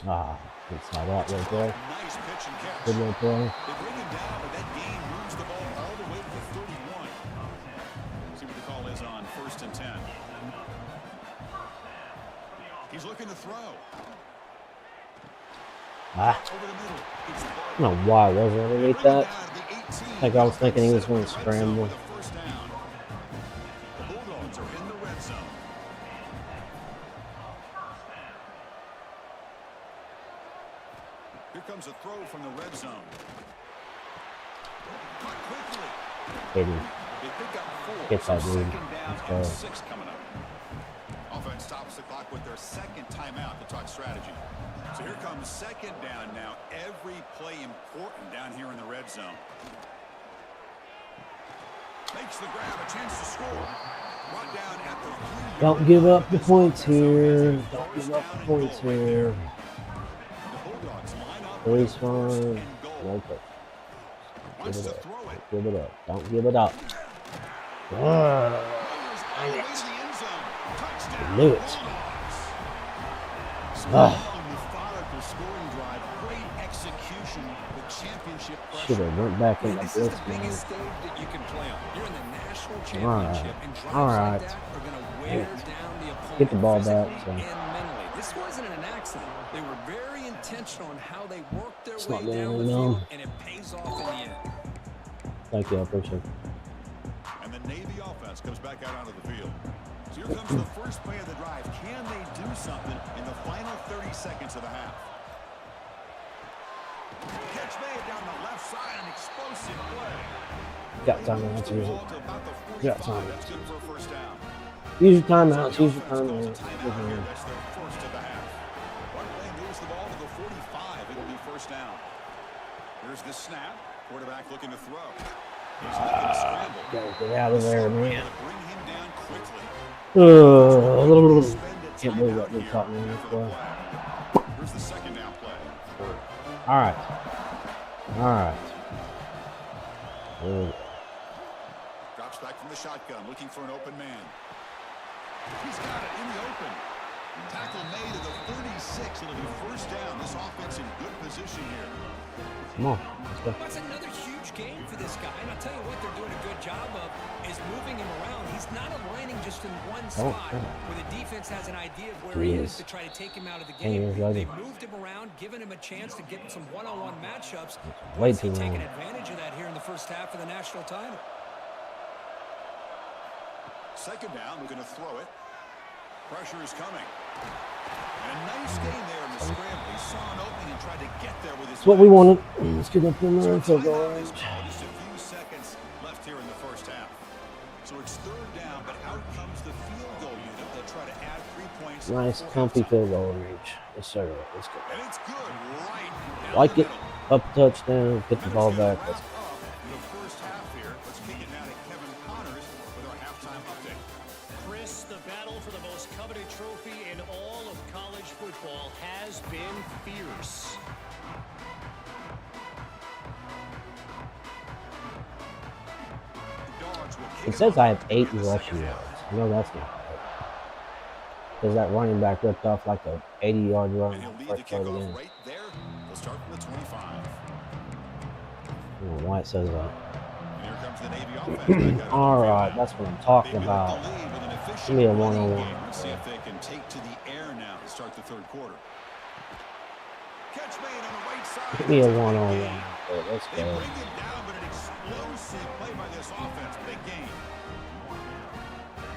Ah, inside out right there. Nice pitch and catch. Good little play. They bring him down, but that gain moves the ball all the way to the 31. See what the call is on 1st and 10. He's looking to throw. Ah, Over the middle. It's I don't know why I wasn't underneath that. Like I was thinking he was going to scramble. First down. The Bulldogs are in the red zone. Here comes a throw from the red zone. Caught quickly. Hit him. They pick up 4. Get that so dude. 2nd down Let's and go. 6 coming up. Offense stops the clock with their 2nd timeout to talk strategy. So here comes 2nd down now. Every play important down here in the red zone. Makes the grab, a chance to score. Brought down at the 3-yard Don't give up the line. points here. First Don't give down up the and points goal right here. there. The Bulldogs line up Police with first fine. and goal. No touch. Wants Give to it up. throw it. Give it up. Don't give it up. Ah, Warriors all the way to the end zone. Touchdown, knew it. Bulldogs. Ah. Small, methodical scoring drive. Great execution. The championship should pressure. have went back in And the this is blitz, the man. biggest stage that you can play on. You're in the national Alright. championship, and drives Alright. like that are going to wear down the opponent Get the ball back, physically so. and mentally. This wasn't an accident. They were very intentional on how they worked their It's way not doing down the anything field, wrong. and it pays off in the end. Thank you. I appreciate it. And the Navy offense comes back out onto the field. So here comes the first play of the drive. Can they do something in the final 30 seconds of the half? Catch made down the left side, an explosive play. Got timeouts. Use Ball it. to about the Got 45. timeouts. That's good for a first down. Use your timeouts. Use your Offense calls a timeouts. timeout here. That's their first of the half. One play moves the ball to the 45. It'll be first down. Here's the snap. Quarterback looking to throw. He's looking to scramble. Gotta get out of there, man. Bring him down quickly. Can't believe that dude caught me in this play. Here's the 2nd down play. All right. All right. Drops back from the shotgun, looking for an open man. He's got it in the open. Tackle made at the 36. It'll be first down. This offense in good position here. Come on. Let's go. That's another huge game for this guy. And I'll tell you what they're doing a good job of is moving him around. He's not aligning just in one spot where the defense has an idea of where he is to try to take him out of the game. They moved him around, giving him a chance to get some one-on-one matchups. Way He's too taking long. advantage of that here in the first half of the national title. Second down, we're going to throw it. Pressure is coming. And a nice gain there in the scramble. He saw an opening and tried to get there with his That's what we legs. wanted. Let's get up in there and So field goal timeout is range. called. Just a few seconds left here in the first half. So it's third down, but out comes the field goal unit. They'll try to add 3 points. Nice, before comfy halftime. field goal range. Yes, sir. Let's go. And it's good right down Like the it. middle. Up touchdown. Get the ball Minutes back. gonna Let's wrap up the first half here. Let's kick it now to Kevin Connors with our halftime update. Chris, the battle for the most coveted trophy in all of college football has been fierce. The Dogs will kick It says off I have 8 here in the rushing second yards. half. I know that's not right. Because that running back ripped off like a 80-yard run And he'll on lead the the first play of the kickoff game. right there. They'll start from the 25. I don't know why it says that. And here comes the Navy offense. back out on the All field right, now. that's what I'm They talking built about. the lead with an efficient Give me a running one-on-one. game. Let's see if they can take to the air now to start the third quarter. Catch made on the right side. Give me a That's big one-on-one. gain. Let's They go. bring him down, but an explosive play by this offense. Big game.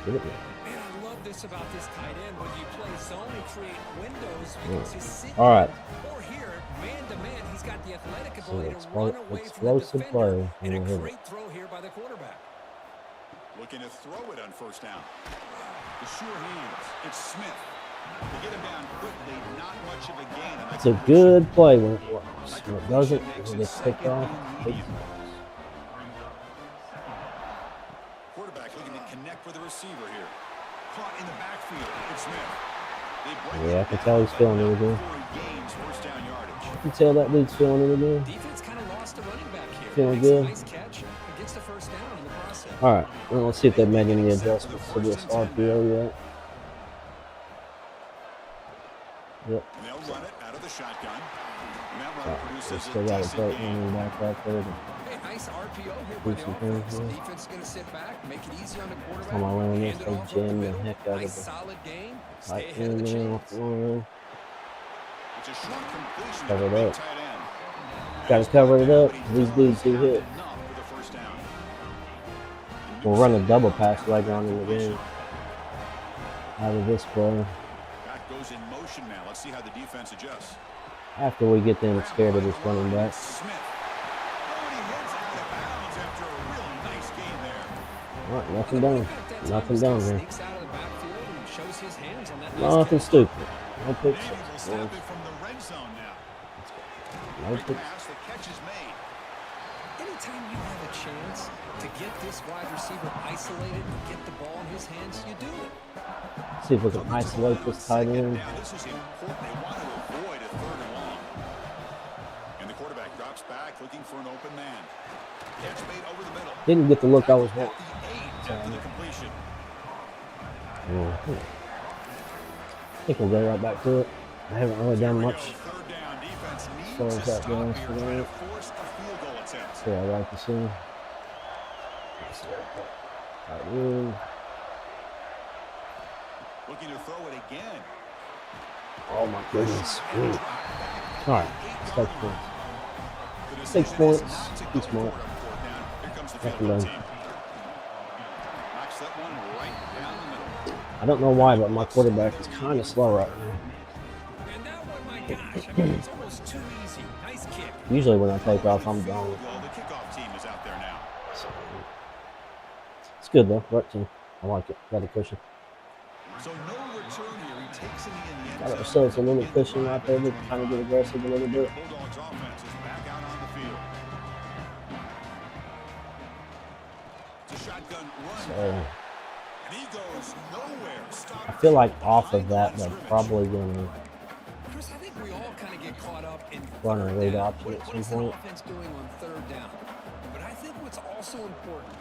Get it, man. Man, I love this about this tight end. When you play zone and create windows, you can just sit All right. or here, man-to-man, he's got the athletic So ability to run away from the explosive defender. play. And a We'll hit it. great throw here by the quarterback. Looking to throw it on first down. The sure hands. It's Smith. They get him down quickly. Not much of a gain. And It's a good play when it works. When it doesn't, it gets picked off. Big Quarterback looking to connect with the receiver here. Caught in the backfield. It's Smith. They bring Yeah, I him can down, tell he's but feeling it not again. before he gains first down yardage. You can tell that dude's feeling it again. Defense kind of lost a running back here. Feeling Makes a good. nice catch and gets the first down in the process. All right, well, let's see if they made any adjustments to this RPO yet. Yep. And they'll run it out of the shotgun. And that run Right. We produces still a got a decent third gain. running back right there. Hey, nice RPO here Do by the some offense. things, yeah. Defense is going to sit back, make it easy on the quarterback. Time I ran this, hand it they off up the jammed the middle. heck out of Nice the solid game. Stay tight ahead of the end there chains. off the line. It's a short completion Cover to it the big up. tight end. Gotta cover it up. These dudes do hit. Enough for the first down. We'll run a double pass later on in the game. Out of this play. Back goes in motion now. Let's see how the defense adjusts. After we get them scared of this running back. Smith. Oh, and he heads out of bounds after a real nice gain there. All right, nothing done. Nothing done here. Sneaks out of the backfield and shows his hands on that nice Nothing catch. stupid. No pick Navy will six. snap it from the red zone now. No Great pick. pass. The catch is made. Anytime you have a chance to get this wide receiver isolated and get the ball in his hands, you do it. See if we can isolate this tight end. Now this is important. They want to avoid a third and long. And the quarterback drops back looking for an open man. Catch made over the middle. Didn't get the look I was At wanting. the 8 after the completion. I think we'll go right back to it. I haven't really done Here we much. go. Third down. Defense So needs is to that stop going here, for trying to that? force a field goal attempt. See, I like to see. Tight end. Looking to throw it again. Oh my goodness. All right, let's take points. The 6 decision is points. not to Be go smart. for it on fourth down. Here comes the Second field goal down. team. Knocks that one right down the middle. I don't know why, but my quarterback is kind of slow right now. And that one, my gosh, I mean, it's almost too easy. Nice kick. Usually when I take off, I'm Field gone. goal. The kickoff team is out there now. So, it's good though. Right team. I like it. Got a cushion. So no return here. He takes it in the end Got zone. ourselves a little cushion right there. We're trying to get aggressive a little The bit. Bulldogs offense is back out on the field. It's a shotgun run. So And he goes nowhere. Stop I feel like off behind of the that, line they're of scrimmage. probably gonna Chris, I think we all kind of get caught up in run a third read down. option at What some is the point. offense doing on third down? But I think what's also important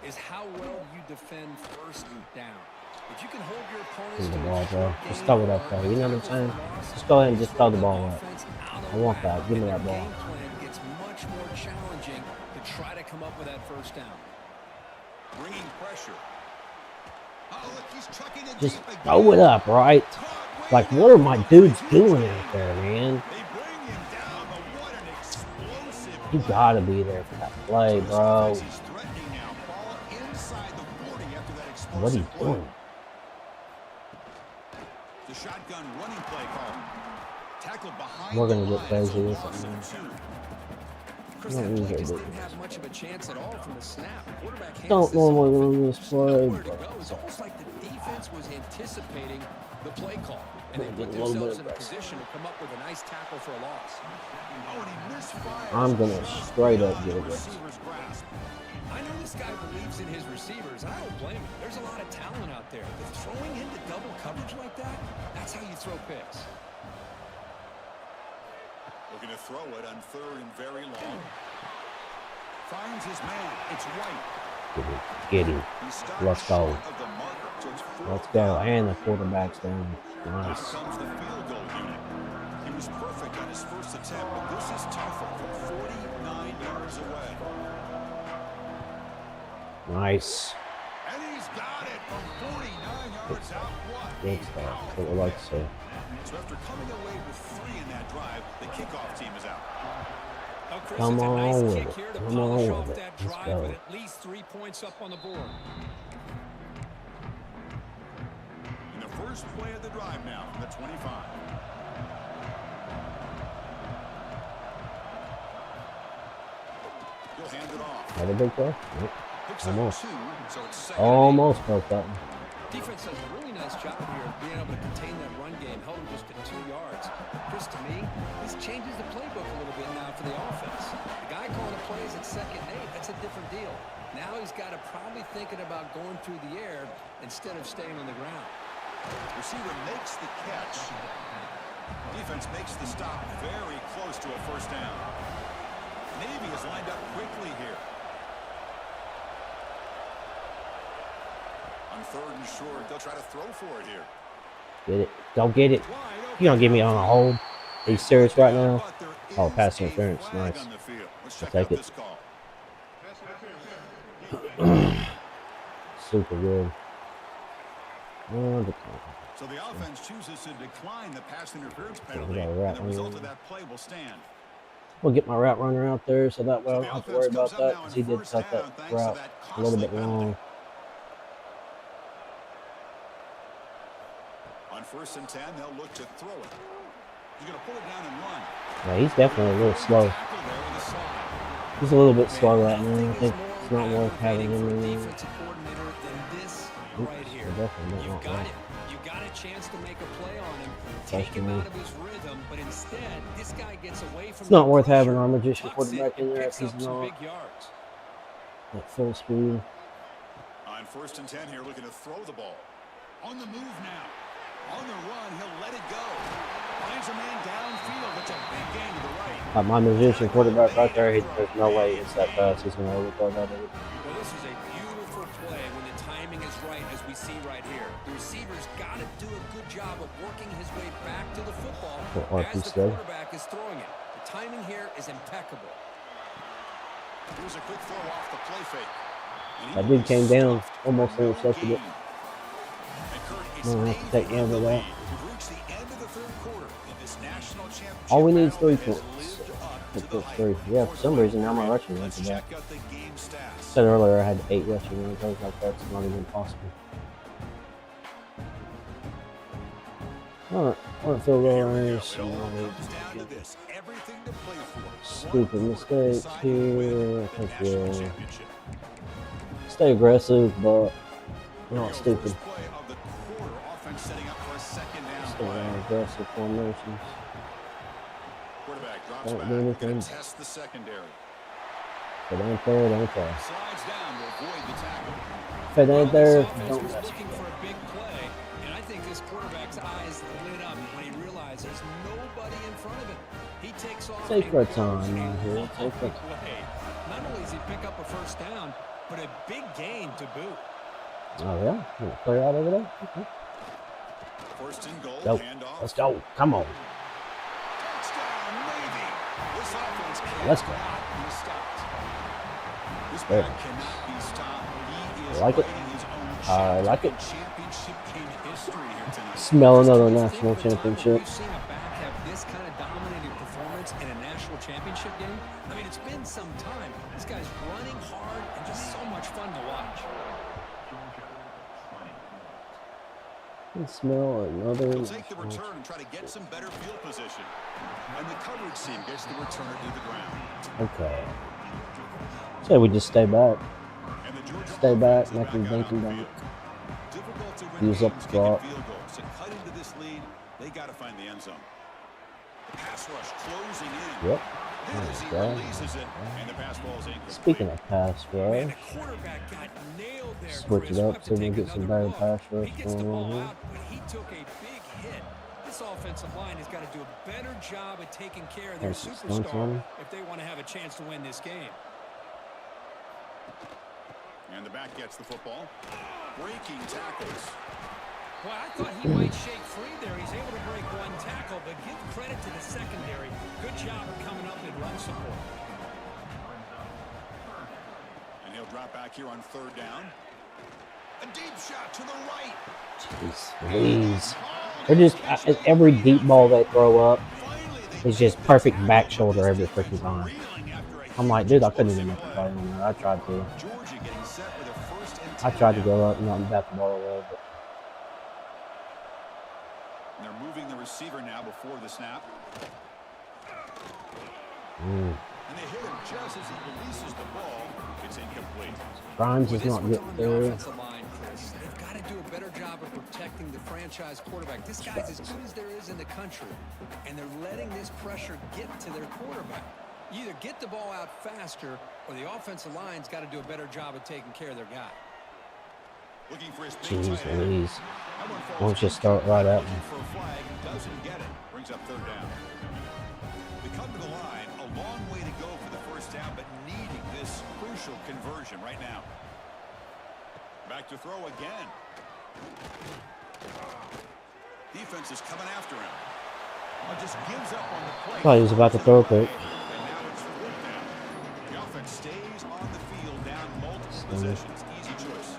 is how well you defend first down. If you can hold your opponents Give to the a ball, bro. short Just gain throw it up or there. You know what I'm saying? tackle for loss, Just go ahead and just throw the slow ball up. offense out of I want whack, that. Give me and that your ball. game plan gets much more challenging to try to come up with that first down. Bringing pressure. Oh, look, he's chucking it Just deep again. throw it up, right? Caught Like, way what are down my the dudes field. doing out there, man? They bring him down, but what an explosive You play. gotta be there for that play, This bro. offense is threatening now. Ball inside the 40 after that What are you explosive play. doing? The shotgun running play call. Tackled behind We're the gonna get line. It's a crazy with loss it, man. of 2. Chris, Don't that use play our just boots. didn't have much of a chance at all from the snap. Quarterback hands Don't this off. normally run this There's play, nowhere to but go. It's almost like the defense was anticipating the play call, and they Getting put a little themselves bit in a aggressive. position to come up with a nice tackle for a loss. Oh, and he misfires I'm gonna just straight up beyond get the aggressive. receiver's grasp. I know this guy believes in his receivers, and I don't blame him. There's a lot of talent out there, but throwing into double coverage like that, that's how you throw picks. Looking to throw it on 3rd and very long. Finds his man. It's White. Get him. He stopped Let's go. short of the marker, so it's 4th Let's go. down. And the quarterback's down. Here Nice. comes the field goal unit. He was perfect on his first attempt, but this is tougher from 49 yards away. Nice. And he's got it from 49 yards out. What Good a stuff. That's powerful what we like to play. see. So after coming away with 3 in that drive, the kickoff team is out. Oh, Chris, Come it's a nice on with kick it. here to Come polish on off with it. that Let's drive go. with at least 3 points up on the board. In the first play of the drive now from the 25. He'll hand it off. Another big play? Nope. Picks Almost. up 2, so it's 2nd and 8. Almost broke that one. Defense does a really nice job here of being able to contain that run game, held him just at 2 yards. Chris, to me, this changes the playbook a little bit now for the offense. The guy calling the plays at 2nd and 8, that's a different deal. Now he's got to probably thinking about going through the air instead of staying on the ground. Receiver makes the catch. Defense makes the stop very close to a 1st down. Navy is lined up quickly here. On 3rd and short, they'll try to throw for it here. Get it. Don't get it. Wide open. You gonna get me on a hold? Are you serious right now? But there Oh, is pass a interference. flag Nice. on the field. Let's I'll check take out it. this call. Super good. So the offense chooses to decline the pass interference we penalty, got a and route the result runner. of that play will stand. We'll get my route runner out there so that way I So don't the have to offense worry comes about up that now because in he did 1st cut down that thanks to route that a little bit costly penalty. long. On 1st and 10, they'll look to throw it. He's going to pull it down and run. Yeah, he's definitely a little slow. Tackle there with a slide. He's a little bit slow right now. I Nothing think is it's more not worth having him aggravating in for a there. defensive coordinator than this right here. Definitely You've not got right. it. You got a chance to make a play on him, take him Especially- out of his rhythm, but instead, this guy gets away from It's not the worth having pressure, our magician tucks it, quarterback in and there picks if he's up some not big yards. at full speed. On 1st and 10 here, looking to throw the ball. On the move now. On the run, he'll let it go. Finds a man downfield. It's a big gain to the right. My magician quarterback right there, there's no way it's that fast. He's going to overthrow that. Well, this is a beautiful play when the timing is right, as we see right here. The receiver's got to do a good job of working his way back to the football What as RP the said. quarterback is throwing it. The timing here is impeccable. Here's a quick throw off the play fake. And he That will dude be came down, stuffed for almost no intercepted it. gain. And Kurt, it's I'm gonna have to Navy take the in end the of that. lead. We've reached the end of the 3rd quarter in this national championship. All we need is battle 3 that has points. lived up Pick to the those hype. 3. Yeah, for some reason now my rushing Let's yards are back. check out the game stats. Said earlier I had 8 rushing yards. I was like, that's not even possible. Alright, we're at field goal Here we go. range. It So all now we comes down to this. Everything to play for. Stupid One mistakes deciding win here. I the think national we'll championship. stay aggressive, but Here we not go. stupid. First play of the quarter. Offense setting up for a 2nd down Stay play. on aggressive formations. Quarterback drops Don't back. do Gonna anything. test the secondary. If it ain't there, it ain't there. Slides down to avoid the tackle. If it ain't there, This offense don't was mess looking with for it. a big play, and I think this quarterback's eyes lit up when he realized there's nobody in front of him. He takes off. Take and our goes time a out here. long Take our way. Not only does he pick up a 1st down, but a big gain to boot. Oh, yeah? You want to clear out over there? Okay. 1st and goal. Go. Handoff. Let's go. Come on. Touchdown, Navy. This offense Let's go. cannot be stopped. This Very back nice. cannot be stopped. He is I like it. writing his own I like it. championship game history here tonight. Smell another Can you national think of a time when championship. we've seen a back have this kind of dominating performance in a national championship game? I mean, it's been some time. This guy's running hard and just so much fun to watch. Can smell another. He'll take the return and try to get some better field position. And the coverage team gets the returner to the ground. Okay. So we just stay back. And the Georgia Stay back, offense is make them back dink out and on the dunk. field. Difficult to win Use up games the kicking clock. field goals. To cut into this lead, they got to find the end zone. The pass rush closing in. Yep. Hit as he Okay. releases it, and the pass ball is incomplete. Speaking of pass Man, rush, the quarterback got nailed there. Switch it Chris. up We'll have so we to can take get some another better look. pass rush He gets the going on ball here. out, but he took a big hit. This offensive line has got to do a better job at taking care of their There's some stunts on superstar him. if they want to have a chance to win this game. And the back gets the football. Breaking tackles. Well, I thought he might shake free there. He's able to break one tackle, but give credit to the secondary. Good job of coming up in run support. And he'll drop back here on third down. A deep shot to the right. Jeez Louise. They're just every deep ball they throw up is just perfect back shoulder every freaking time. I'm like, dude, I couldn't even make a play on that. I tried to. Georgia getting set with a first and I 10 tried to now. go up and not bat the ball away, but And they're moving the receiver now before the snap. mm, And they hit him just as he releases the ball. It's incomplete. Grimes With is this not one's getting on the through. offensive line, Chris. They've got to do a better job of protecting the franchise quarterback. This guy's as good as there is in the country, and they're letting this pressure get to their quarterback. You either get the ball out faster, or the offensive line's got to do a better job of taking care of their guy. Looking for his big Jeez tight end. Louise. That one falls Why don't you start right at me? looking for a flag, doesn't get it. Brings up third down. They come to the line, a long way to go for the first down, but needing this crucial conversion right now. Back to throw again. Defense is coming after him. Just gives up on the play. Thought he was about to throw a pick. And now it's fourth down. The offense stays on the field, down multiple possessions. Easy choice.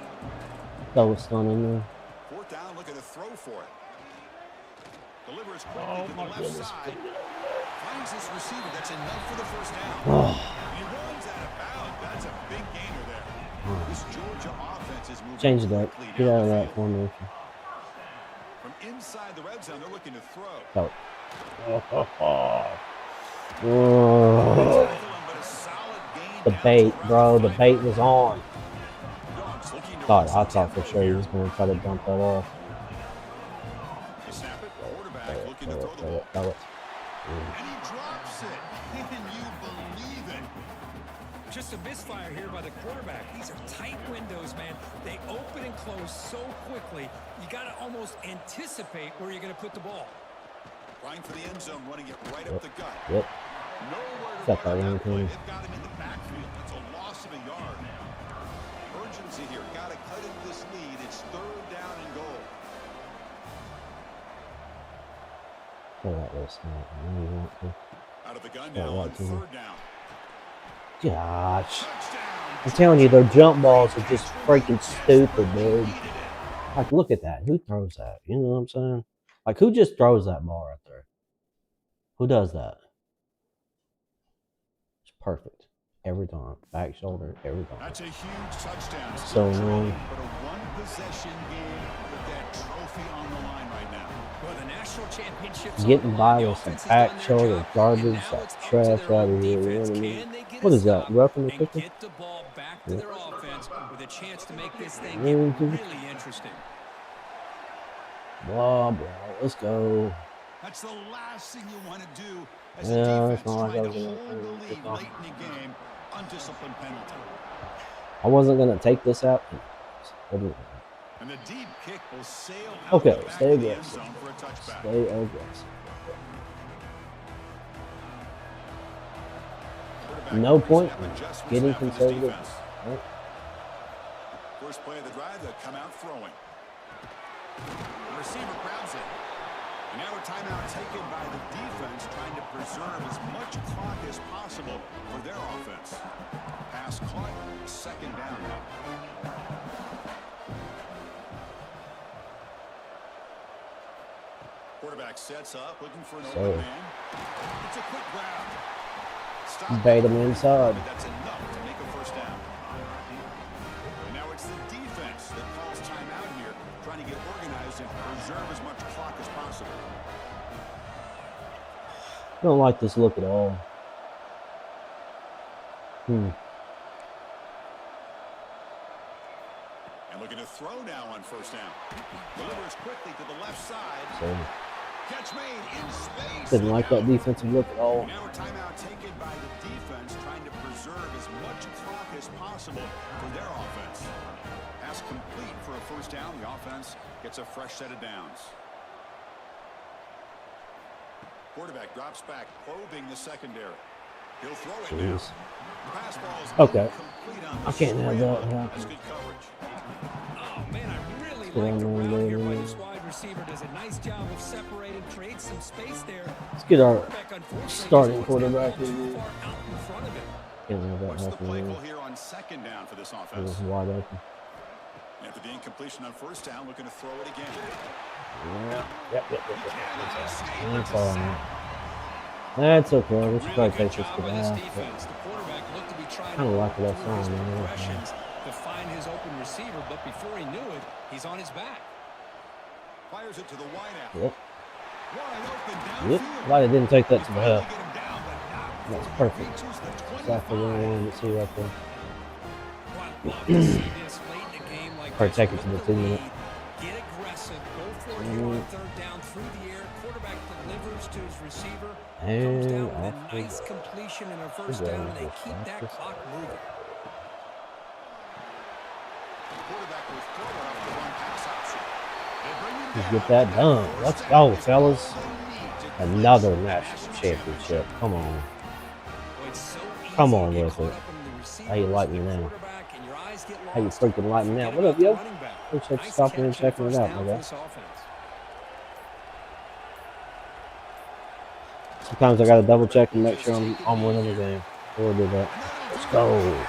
That was stunning there. Fourth down, looking to throw for it. Delivers quickly Oh, to the my left goodness. side. Finds this receiver. That's enough for the first down. Oh. He runs out of bounds. That's a big gainer there. This Georgia offense is moving Change it up. quickly Get down out of the that field. formation. From inside the red zone, they're looking to throw. Oh. Oh. Tackle him, but a solid gain The down to bait, around bro. The 5 bait was on. Dogs looking to Thought run I some thought for tempo sure he here. was going to try to dump that off. They snap it. Quarterback Throw it, looking to throw throw it, the throw ball. it, throw it. And he drops it. Can you believe it? Just a misfire here by the quarterback. These are tight windows, man. They open and close so quickly. You got to almost anticipate where you're going to put the ball. Trying for the end zone, running it right up the gut. Yep. Nowhere to Got that run on one that play. coming. They've got him in the backfield. It's a loss of a yard. Urgency here. Got to cut into this lead. It's third down and goal. Throw that little snap. I know you want to. Out of the gun Yeah, now on right to him. third down. Gosh. Touchdown. I'm telling you, their jump balls are just freaking stupid, dude. Like, look at that. Who throws that? You know what I'm saying? Like, who just throws that ball right there? Who does that? It's perfect. Every time. Back shoulder, every time. That's a huge touchdown. So Still long. trailing, but a one-possession game with that trophy on the line right now. Well, the national championship's Getting on the by line. The with some offense has back done their shoulder job, garbage, and now that it's up to trash their out own of here. You know defense. what I mean? Can they get What a is that? stop Roughing the and kicker? get the ball back to their offense with a chance to make this thing Yeah, get dude. really interesting? Blah, blah. Let's go. That's the last thing you want to do as Yeah, a that's defense not like I trying was to gonna- hold the lead it's not- late in the game. Undisciplined penalty. I wasn't going to take this out. And the deep kick will sail out Okay, the back stay of the end aggressive. zone for a touchback. Stay aggressive. Quarterback No brings point up in adjustments getting now for this conservative. defense. Right? First play of the drive, they'll come out throwing. The receiver grabs it. And now a timeout taken by the defense, trying to preserve as much clock as possible for their offense. Pass caught, second down now. Quarterback sets up, looking for an open man. It's a quick grab. Stop Bait him inside. but that's enough to make a first down. And now it's the defense that calls timeout here, trying to get organized and preserve as much clock as possible. Don't like this look at all. And looking to throw now on first down. Delivers quickly to the left side. So Catch made in space. didn't like that defensive look at all. Now a timeout taken by the defense, trying to preserve as much clock as possible for their offense. Pass complete for a first down. The offense gets a fresh set of downs. Quarterback drops back, probing the secondary. He'll throw it now. Jeez. The pass ball is Okay. incomplete on the I can't have that straight. happen. That's good coverage. Oh, man, I really Go like on, the man, route here by man. this wide receiver. Does a nice job of separating, creates some space there. Let's get our Quarterback, unfortunately, starting just wants that quarterback ball in too here. far out in front of him. Can't have that What's the play happen. call here on second down for this It offense? was wide open. After the incompletion on first down, looking to throw it again. Yep. That's all right. That's okay. We should probably take this to the half. Kind of like what I saw, man. To find his open receiver, but before he knew it, he's on his back. Fires it to the wideout. Yep. Wide open Yep. downfield. Glad I didn't take that to the Finally half. get him down, but not That's quite. perfect. Reaches the Exactly what I 25. wanted to see right there. Love to see this late in a game like Probably this. take it to With the 2 lead, minute. Get aggressive. Go for it here on third down through the air. Quarterback delivers to his receiver. Comes And down off with we a nice go. completion and a first go. down, and they Just keep like that this. clock moving. The quarterback will throw it off the run pass option. They bring him Just down. get that done. First Let's down go, is fellas. all they need to clinch Another the national championship. Come on. Well, it's so Come easy on to get with caught it. up in the receivers, How you like me the now? quarterback, and your eyes get How you lost. freaking like me now? Forget What up, about the yo? running back. Appreciate you Nice stopping in and catch and checking it first out, down my for guy. this offense. Sometimes I gotta double check and make sure I'm winning the game. We'll do that. Let's go.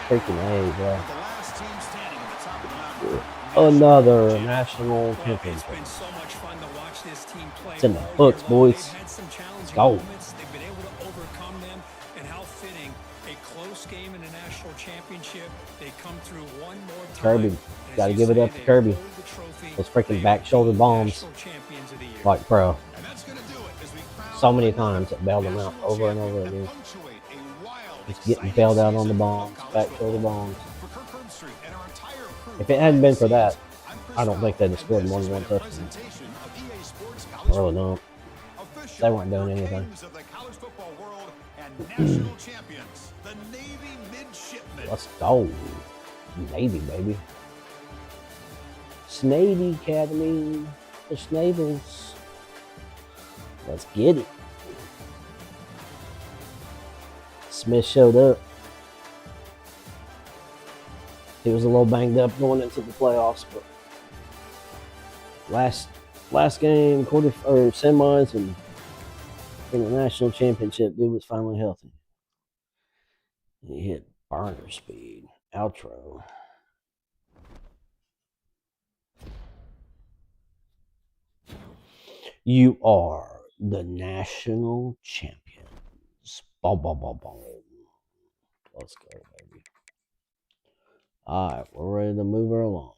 Freaking A, bro. The last team standing at the top of the mountain. Another national Well, it's championship. been so much fun to watch this team play. It's in the all books, year long. boys. They've had some challenging go. moments. They've been able to overcome them, and how fitting a close game in a national championship. They come through one more time. Kirby. And as Gotta you give it say, up to they Kirby. hold the trophy. Those freaking They back are shoulder the bombs. national champions of the year. Like, bro. And that's going to do it as we crown So many another times it bailed them out national over and over champion again. punctuate a wild, Just getting exciting bailed out on the season bombs, of college back football. shoulder bombs. For Kirk Herbstreit and our entire crew If it hadn't been for that, I'm Chris I don't think Fowler, they'd have scored and more this than one has been a touchdown. presentation of EA Sports I College really Football. don't. Official They weren't doing your anything. kings of the college football world and national champions, the Navy Midshipmen. Let's go. Navy, baby. Snavy Academy. The Snavels. Let's get it. Smith showed up. He was a little banged up going into the playoffs, but last game, quarter or semis, and in the national championship, dude was finally healthy. He hit burner speed. Outro. You are the national champions. Boom, boom, boom, boom. Let's go, baby. Alright, we're ready to move her along.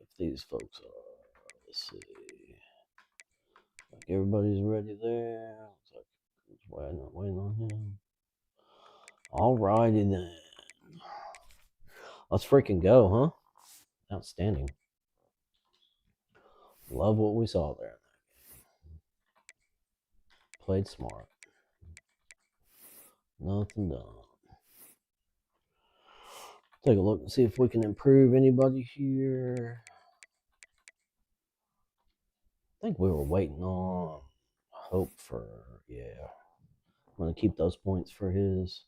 If these folks are, let's see. Like everybody's ready there. Looks like it's waiting on him. Alrighty then. Let's freaking go, huh? Outstanding. Love what we saw there. Played smart. Nothing done. Take a look and see if we can improve anybody here. I think we were waiting on Hope for, yeah. I'm going to keep those points for his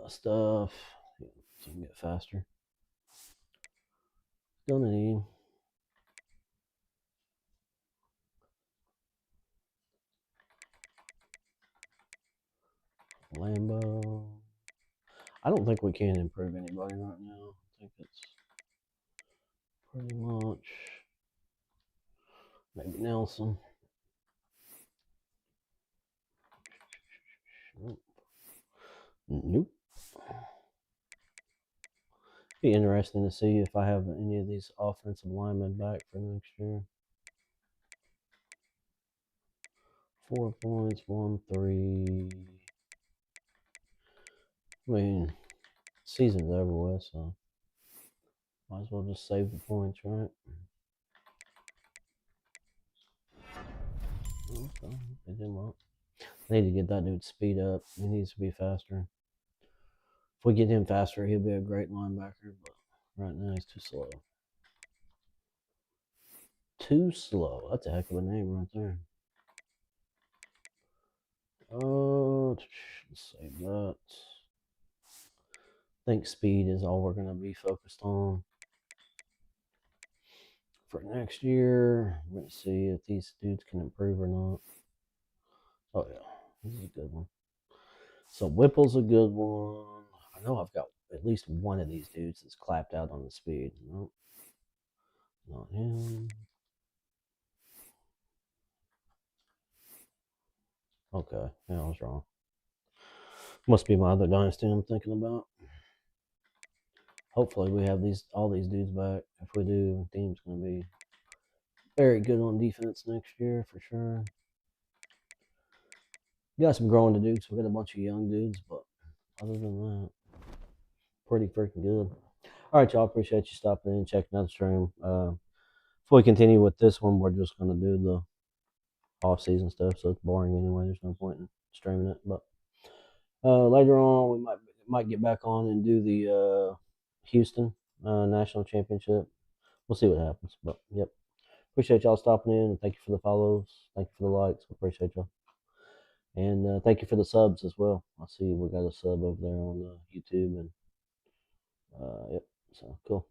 stuff so he can get faster. Gonna need. Lambo. I don't think we can improve anybody right now. I think it's pretty much maybe Nelson. Nope. Be interesting to see if I have any of these offensive linemen back for next year. 4 points, 1-3. I mean, season's over with, so might as well just save the points, right? Okay, they did well. I need to get that dude speed up. He needs to be faster. If we get him faster, he'll be a great linebacker, but right now he's too slow. Too slow. That's a heck of a name right there. Oh, let's save that. I think speed is all we're going to be focused on for next year. We're going to see if these dudes can improve or not. Oh, yeah. This is a good one. So Whipple's a good one. I know I've got at least one of these dudes that's clapped out on the speed. Nope. Not him. Okay. Yeah, I was wrong. Must be my other dynasty I'm thinking about. Hopefully we have all these dudes back. If we do, the team's going to be very good on defense next year for sure. We got some growing to do because we got a bunch of young dudes, but other than that, pretty freaking good. All right, y'all. Appreciate you stopping in and checking out the stream. Before we continue with this one, we're just going to do the off-season stuff, so it's boring anyway. There's no point in streaming it. But later on, we might get back on and do the Houston National Championship. We'll see what happens. But, yep. Appreciate y'all stopping in, and thank you for the follows. Thank you for the likes. Appreciate y'all. And thank you for the subs as well. I see we got a sub over there on YouTube. And, yep. So, cool.